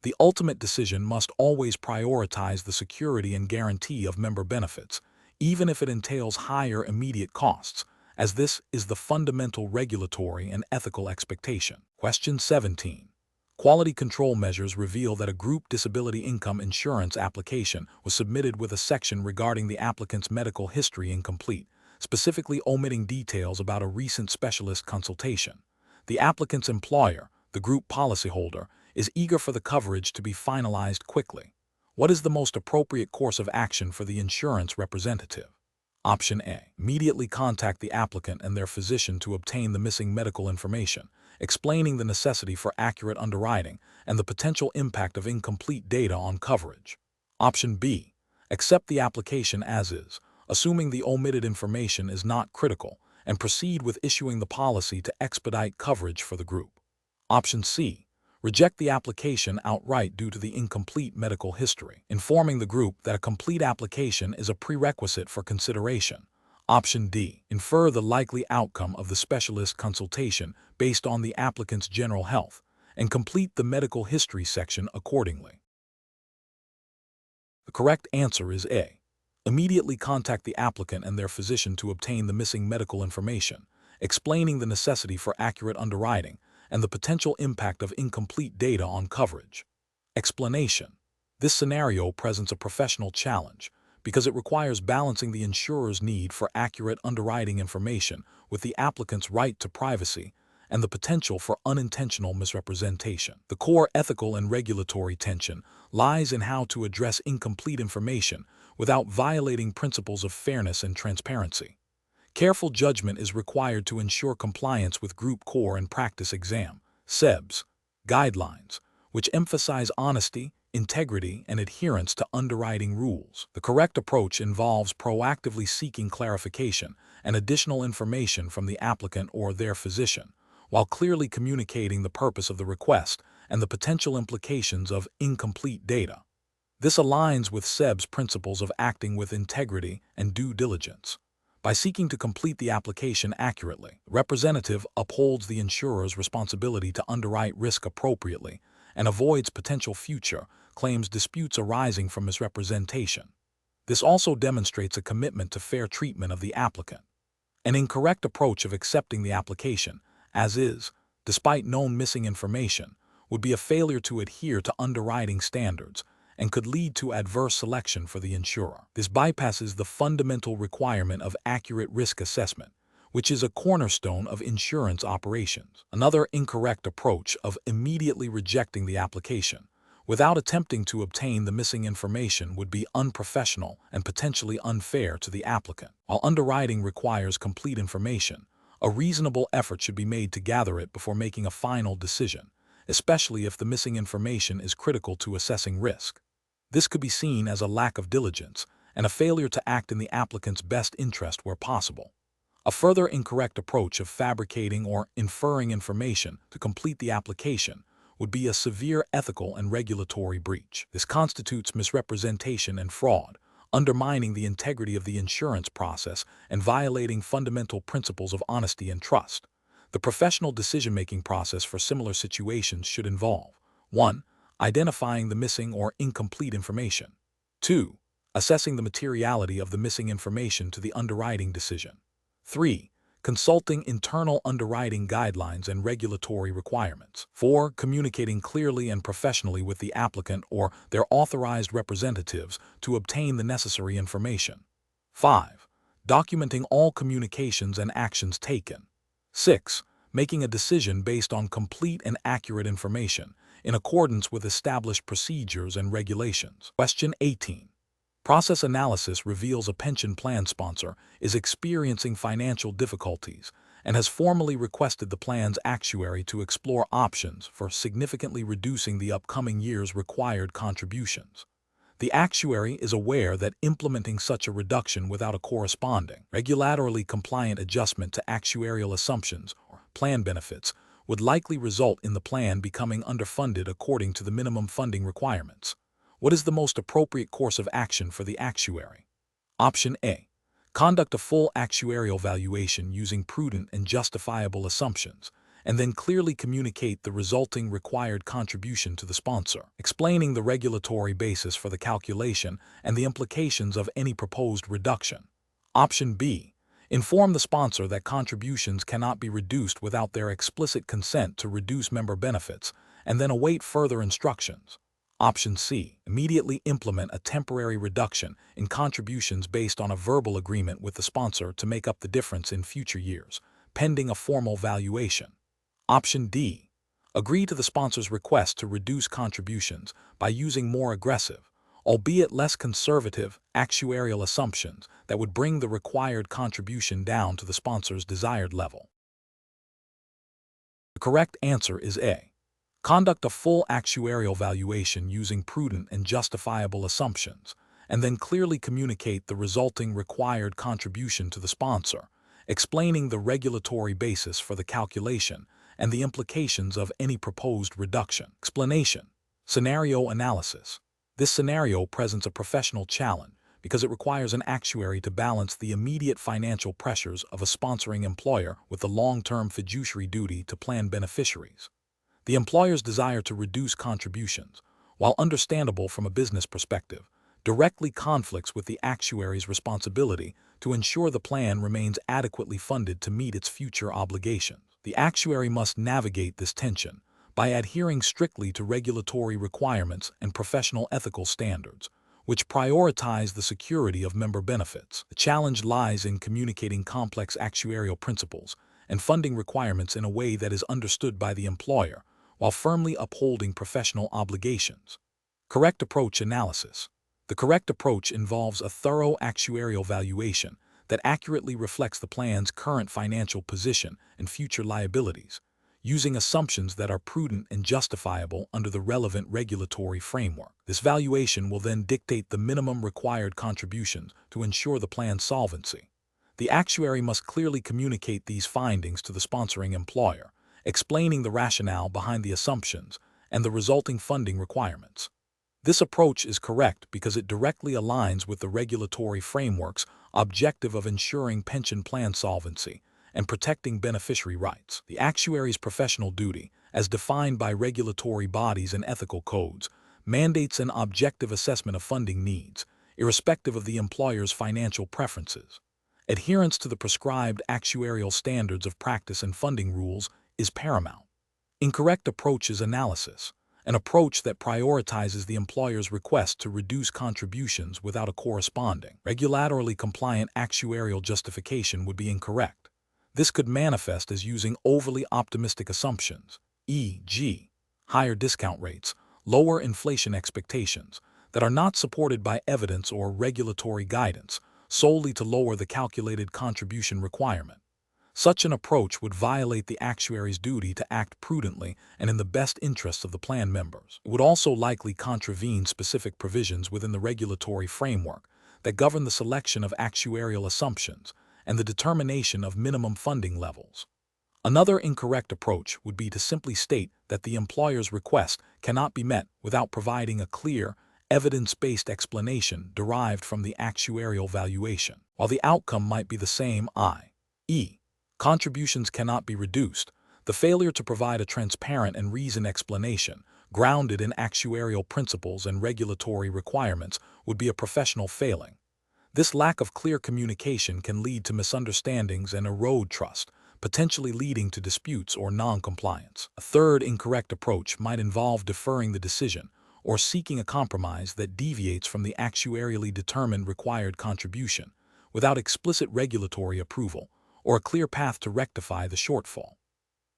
A: The ultimate decision must always prioritize the security and guarantee of member benefits, even if it entails higher immediate costs, as this is the fundamental regulatory and ethical expectation. Question 17. Quality control measures reveal that a group disability income insurance application was submitted with a section regarding the applicant's medical history incomplete, specifically omitting details about a recent specialist consultation. The applicant's employer, the group policyholder, is eager for the coverage to be finalized quickly. What is the most appropriate course of action for the insurance representative? Option A. Immediately contact the applicant and their physician to obtain the missing medical information, explaining the necessity for accurate underwriting and the potential impact of incomplete data on coverage. Option B. Accept the application as is, assuming the omitted information is not critical, and proceed with issuing the policy to expedite coverage for the group. Option C. Reject the application outright due to the incomplete medical history, informing the group that a complete application is a prerequisite for consideration. Option D. Infer the likely outcome of the specialist consultation based on the applicant's general health, and complete the medical history section accordingly. The correct answer is A. Immediately contact the applicant and their physician to obtain the missing medical information, explaining the necessity for accurate underwriting and the potential impact of incomplete data on coverage. Explanation. This scenario presents a professional challenge because it requires balancing the insurer's need for accurate underwriting information with the applicant's right to privacy and the potential for unintentional misrepresentation. The core ethical and regulatory tension lies in how to address incomplete information without violating principles of fairness and transparency. Careful judgment is required to ensure compliance with Group Core and Practice Exam (CEBS) guidelines, which emphasize honesty, integrity, and adherence to underwriting rules. The correct approach involves proactively seeking clarification and additional information from the applicant or their physician, while clearly communicating the purpose of the request and the potential implications of incomplete data. This aligns with CEBS principles of acting with integrity and due diligence. By seeking to complete the application accurately, the representative upholds the insurer's responsibility to underwrite risk appropriately and avoids potential future claims disputes arising from misrepresentation. This also demonstrates a commitment to fair treatment of the applicant. An incorrect approach of accepting the application, as is, despite known missing information, would be a failure to adhere to underwriting standards and could lead to adverse selection for the insurer. This bypasses the fundamental requirement of accurate risk assessment, which is a cornerstone of insurance operations. Another incorrect approach of immediately rejecting the application without attempting to obtain the missing information would be unprofessional and potentially unfair to the applicant. While underwriting requires complete information, a reasonable effort should be made to gather it before making a final decision, especially if the missing information is critical to assessing risk. This could be seen as a lack of diligence and a failure to act in the applicant's best interest where possible. A further incorrect approach of fabricating or inferring information to complete the application would be a severe ethical and regulatory breach. This constitutes misrepresentation and fraud, undermining the integrity of the insurance process and violating fundamental principles of honesty and trust. The professional decision-making process for similar situations should involve 1. Identifying the missing or incomplete information. 2. Assessing the materiality of the missing information to the underwriting decision. 3. Consulting internal underwriting guidelines and regulatory requirements. 4. Communicating clearly and professionally with the applicant or their authorized representatives to obtain the necessary information. 5. Documenting all communications and actions taken. 6. Making a decision based on complete and accurate information in accordance with established procedures and regulations. Question 18. Process analysis reveals a pension plan sponsor is experiencing financial difficulties and has formally requested the plan's actuary to explore options for significantly reducing the upcoming year's required contributions. The actuary is aware that implementing such a reduction without a corresponding, regulatorily compliant adjustment to actuarial assumptions or plan benefits would likely result in the plan becoming underfunded according to the minimum funding requirements. What is the most appropriate course of action for the actuary? Option A. Conduct a full actuarial valuation using prudent and justifiable assumptions, and then clearly communicate the resulting required contribution to the sponsor, explaining the regulatory basis for the calculation and the implications of any proposed reduction. Option B. Inform the sponsor that contributions cannot be reduced without their explicit consent to reduce member benefits, and then await further instructions. Option C. Immediately implement a temporary reduction in contributions based on a verbal agreement with the sponsor to make up the difference in future years, pending a formal valuation. Option D. Agree to the sponsor's request to reduce contributions by using more aggressive, albeit less conservative, actuarial assumptions that would bring the required contribution down to the sponsor's desired level. The correct answer is A. Conduct a full actuarial valuation using prudent and justifiable assumptions, and then clearly communicate the resulting required contribution to the sponsor, explaining the regulatory basis for the calculation and the implications of any proposed reduction. Explanation. Scenario analysis. This scenario presents a professional challenge because it requires an actuary to balance the immediate financial pressures of a sponsoring employer with the long-term fiduciary duty to plan beneficiaries. The employer's desire to reduce contributions, while understandable from a business perspective, directly conflicts with the actuary's responsibility to ensure the plan remains adequately funded to meet its future obligations. The actuary must navigate this tension by adhering strictly to regulatory requirements and professional ethical standards, which prioritize the security of member benefits. The challenge lies in communicating complex actuarial principles and funding requirements in a way that is understood by the employer, while firmly upholding professional obligations. Correct approach analysis. The correct approach involves a thorough actuarial valuation that accurately reflects the plan's current financial position and future liabilities, using assumptions that are prudent and justifiable under the relevant regulatory framework. This valuation will then dictate the minimum required contributions to ensure the plan's solvency. The actuary must clearly communicate these findings to the sponsoring employer, explaining the rationale behind the assumptions and the resulting funding requirements. This approach is correct because it directly aligns with the regulatory framework's objective of ensuring pension plan solvency and protecting beneficiary rights. The actuary's professional duty, as defined by regulatory bodies and ethical codes, mandates an objective assessment of funding needs, irrespective of the employer's financial preferences. Adherence to the prescribed actuarial standards of practice and funding rules is paramount. Incorrect approach is analysis, an approach that prioritizes the employer's request to reduce contributions without a corresponding, regulatorily compliant actuarial justification would be incorrect. This could manifest as using overly optimistic assumptions, e.g., higher discount rates, lower inflation expectations, that are not supported by evidence or regulatory guidance, solely to lower the calculated contribution requirement. Such an approach would violate the actuary's duty to act prudently and in the best interests of the plan members. It would also likely contravene specific provisions within the regulatory framework that govern the selection of actuarial assumptions and the determination of minimum funding levels. Another incorrect approach would be to simply state that the employer's request cannot be met without providing a clear, evidence-based explanation derived from the actuarial valuation. While the outcome might be the same, i.e., contributions cannot be reduced, the failure to provide a transparent and reasoned explanation, grounded in actuarial principles and regulatory requirements, would be a professional failing. This lack of clear communication can lead to misunderstandings and erode trust, potentially leading to disputes or non-compliance. A third incorrect approach might involve deferring the decision or seeking a compromise that deviates from the actuarially determined required contribution without explicit regulatory approval or a clear path to rectify the shortfall.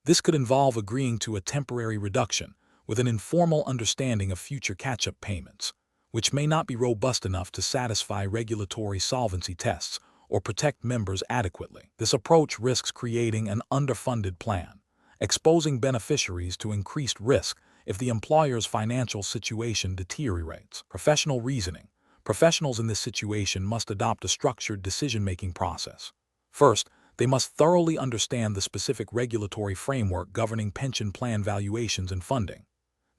A: This could involve agreeing to a temporary reduction with an informal understanding of future catch-up payments, which may not be robust enough to satisfy regulatory solvency tests or protect members adequately. This approach risks creating an underfunded plan, exposing beneficiaries to increased risk if the employer's financial situation deteriorates. Professional reasoning. Professionals in this situation must adopt a structured decision-making process. First, they must thoroughly understand the specific regulatory framework governing pension plan valuations and funding.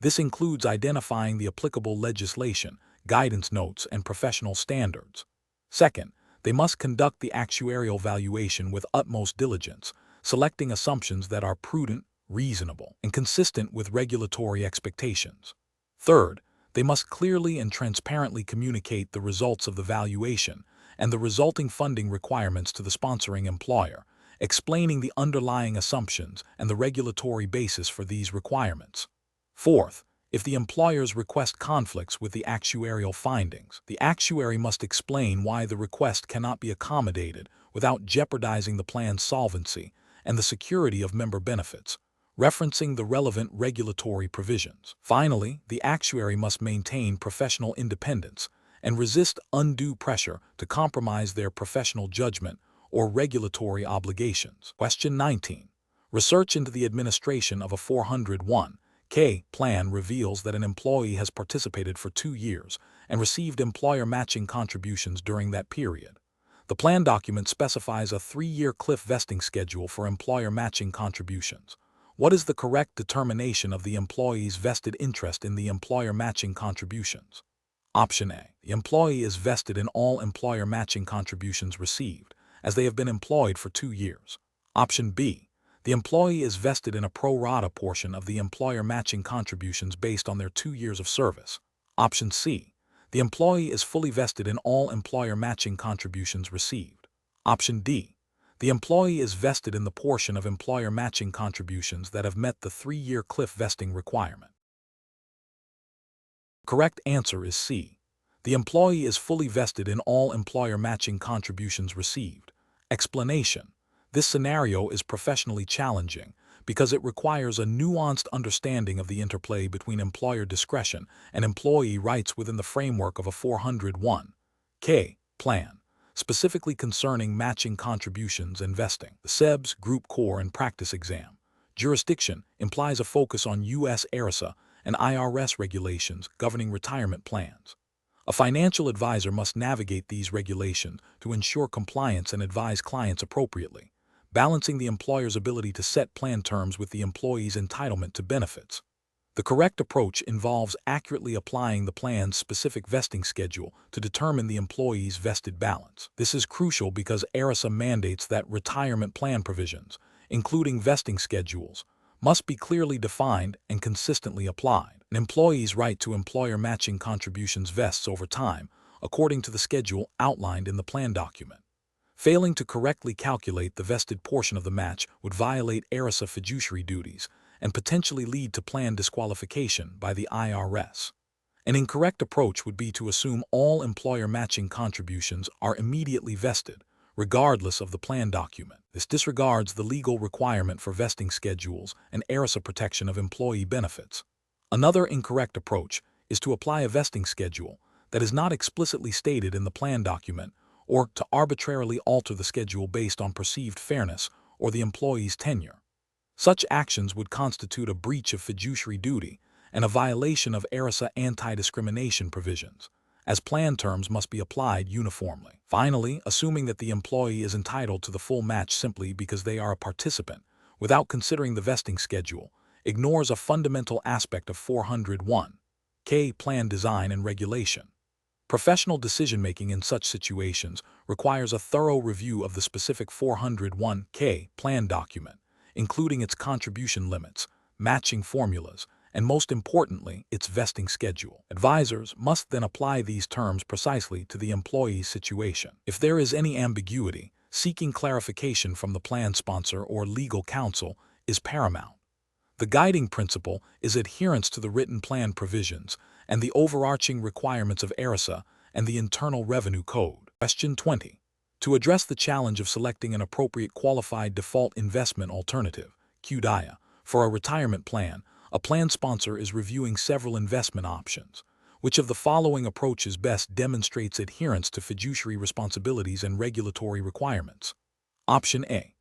A: This includes identifying the applicable legislation, guidance notes, and professional standards. Second, they must conduct the actuarial valuation with utmost diligence, selecting assumptions that are prudent, reasonable, and consistent with regulatory expectations. Third, they must clearly and transparently communicate the results of the valuation and the resulting funding requirements to the sponsoring employer, explaining the underlying assumptions and the regulatory basis for these requirements. Fourth, if the employer's request conflicts with the actuarial findings, the actuary must explain why the request cannot be accommodated without jeopardizing the plan's solvency and the security of member benefits, referencing the relevant regulatory provisions. Finally, the actuary must maintain professional independence and resist undue pressure to compromise their professional judgment or regulatory obligations. Question 19. Research into the administration of a 401(k) plan reveals that an employee has participated for 2 years and received employer matching contributions during that period. The plan document specifies a 3-year cliff vesting schedule for employer matching contributions. What is the correct determination of the employee's vested interest in the employer matching contributions? Option A. The employee is vested in all employer matching contributions received, as they have been employed for 2 years. Option B. The employee is vested in a pro rata portion of the employer matching contributions based on their 2 years of service. Option C. The employee is fully vested in all employer matching contributions received. Option D. The employee is vested in the portion of employer matching contributions that have met the 3-year cliff vesting requirement. The correct answer is C. The employee is fully vested in all employer matching contributions received. Explanation. This scenario is professionally challenging because it requires a nuanced understanding of the interplay between employer discretion and employee rights within the framework of a 401(k) plan, specifically concerning matching contributions and vesting. The CEBS Group Core and Practice Exam. Jurisdiction implies a focus on U.S. ERISA and IRS regulations governing retirement plans. A financial advisor must navigate these regulations to ensure compliance and advise clients appropriately, balancing the employer's ability to set plan terms with the employee's entitlement to benefits. The correct approach involves accurately applying the plan's specific vesting schedule to determine the employee's vested balance. This is crucial because ERISA mandates that retirement plan provisions, including vesting schedules, must be clearly defined and consistently applied. An employee's right to employer matching contributions vests over time, according to the schedule outlined in the plan document. Failing to correctly calculate the vested portion of the match would violate ERISA fiduciary duties and potentially lead to plan disqualification by the IRS. An incorrect approach would be to assume all employer matching contributions are immediately vested, regardless of the plan document. This disregards the legal requirement for vesting schedules and ERISA protection of employee benefits. Another incorrect approach is to apply a vesting schedule that is not explicitly stated in the plan document, or to arbitrarily alter the schedule based on perceived fairness or the employee's tenure. Such actions would constitute a breach of fiduciary duty and a violation of ERISA anti-discrimination provisions, as plan terms must be applied uniformly. Finally, assuming that the employee is entitled to the full match simply because they are a participant, without considering the vesting schedule, ignores a fundamental aspect of 401(k) plan design and regulation. Professional decision-making in such situations requires a thorough review of the specific 401(k) plan document, including its contribution limits, matching formulas, and most importantly, its vesting schedule. Advisors must then apply these terms precisely to the employee's situation. If there is any ambiguity, seeking clarification from the plan sponsor or legal counsel is paramount. The guiding principle is adherence to the written plan provisions and the overarching requirements of ERISA and the Internal Revenue Code. Question 20. To address the challenge of selecting an appropriate qualified default investment alternative, QDIA, for a retirement plan, a plan sponsor is reviewing several investment options. Which of the following approaches best demonstrates adherence to fiduciary responsibilities and regulatory requirements? Option A.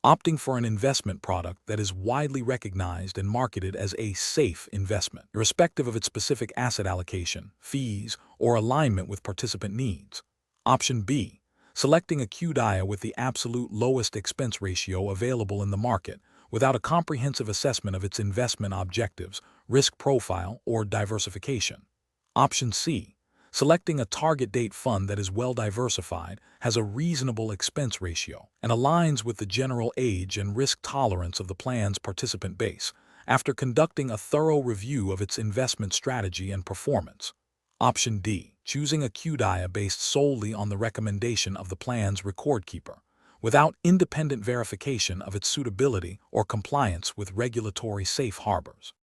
A: Opting for an investment product that is widely recognized and marketed as a safe investment, irrespective of its specific asset allocation, fees, or alignment with participant needs. Option B. Selecting a QDIA with the absolute lowest expense ratio available in the market, without a comprehensive assessment of its investment objectives, risk profile, or diversification. Option C. Selecting a target date fund that is well diversified, has a reasonable expense ratio, and aligns with the general age and risk tolerance of the plan's participant base, after conducting a thorough review of its investment strategy and performance. Option D. Choosing a QDIA based solely on the recommendation of the plan's record keeper, without independent verification of its suitability or compliance with regulatory safe harbors.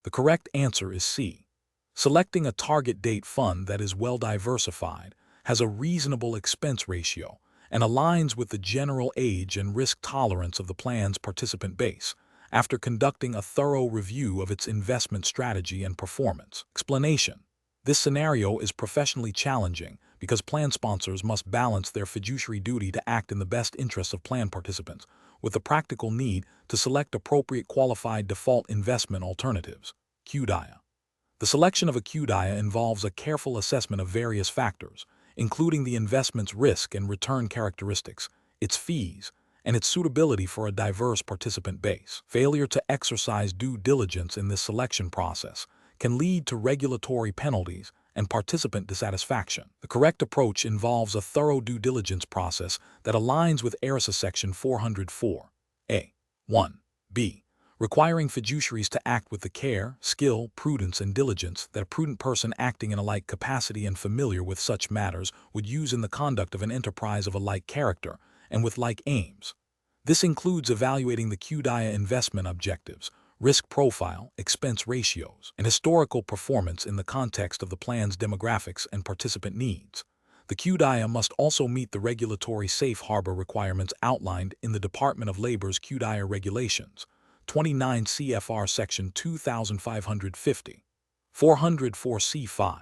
A: The correct answer is C. Selecting a target date fund that is well diversified, has a reasonable expense ratio, and aligns with the general age and risk tolerance of the plan's participant base, after conducting a thorough review of its investment strategy and performance. Explanation: this scenario is professionally challenging because plan sponsors must balance their fiduciary duty to act in the best interests of plan participants with the practical need to select appropriate qualified default investment alternatives. QDIA. The selection of a QDIA involves a careful assessment of various factors, including the investment's risk and return characteristics, its fees, and its suitability for a diverse participant base. Failure to exercise due diligence in this selection process can lead to regulatory penalties and participant dissatisfaction. The correct approach involves a thorough due diligence process that aligns with ERISA Section 404(a)(1)(b), requiring fiduciaries to act with the care, skill, prudence, and diligence that a prudent person acting in a like capacity and familiar with such matters would use in the conduct of an enterprise of a like character and with like aims. This includes evaluating the QDIA investment objectives, risk profile, expense ratios, and historical performance in the context of the plan's demographics and participant needs. The QDIA must also meet the regulatory safe harbor requirements outlined in the Department of Labor's QDIA regulations, 29 CFR Section 2550, 404C5,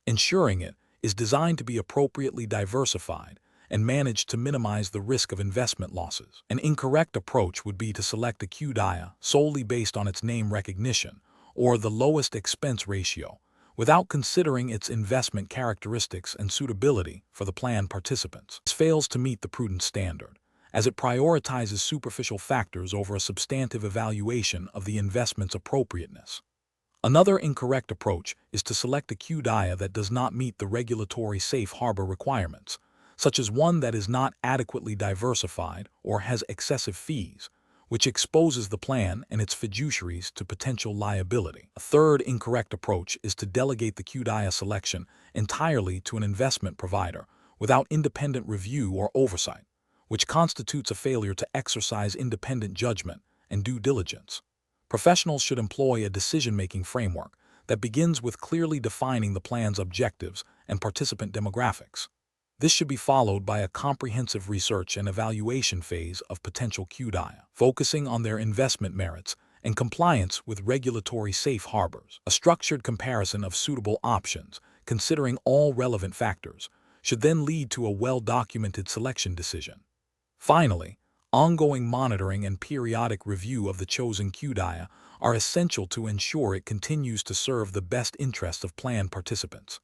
A: ensuring it is designed to be appropriately diversified and managed to minimize the risk of investment losses. An incorrect approach would be to select a QDIA solely based on its name recognition or the lowest expense ratio, without considering its investment characteristics and suitability for the plan participants. This fails to meet the prudent standard, as it prioritizes superficial factors over a substantive evaluation of the investment's appropriateness. Another incorrect approach is to select a QDIA that does not meet the regulatory safe harbor requirements, such as one that is not adequately diversified or has excessive fees, which exposes the plan and its fiduciaries to potential liability. A third incorrect approach is to delegate the QDIA selection entirely to an investment provider without independent review or oversight, which constitutes a failure to exercise independent judgment and due diligence. Professionals should employ a decision-making framework that begins with clearly defining the plan's objectives and participant demographics. This should be followed by a comprehensive research and evaluation phase of potential QDIA, focusing on their investment merits and compliance with regulatory safe harbors. A structured comparison of suitable options, considering all relevant factors, should then lead to a well-documented selection decision. Finally, ongoing monitoring and periodic review of the chosen QDIA are essential to ensure it continues to serve the best interests of plan participants.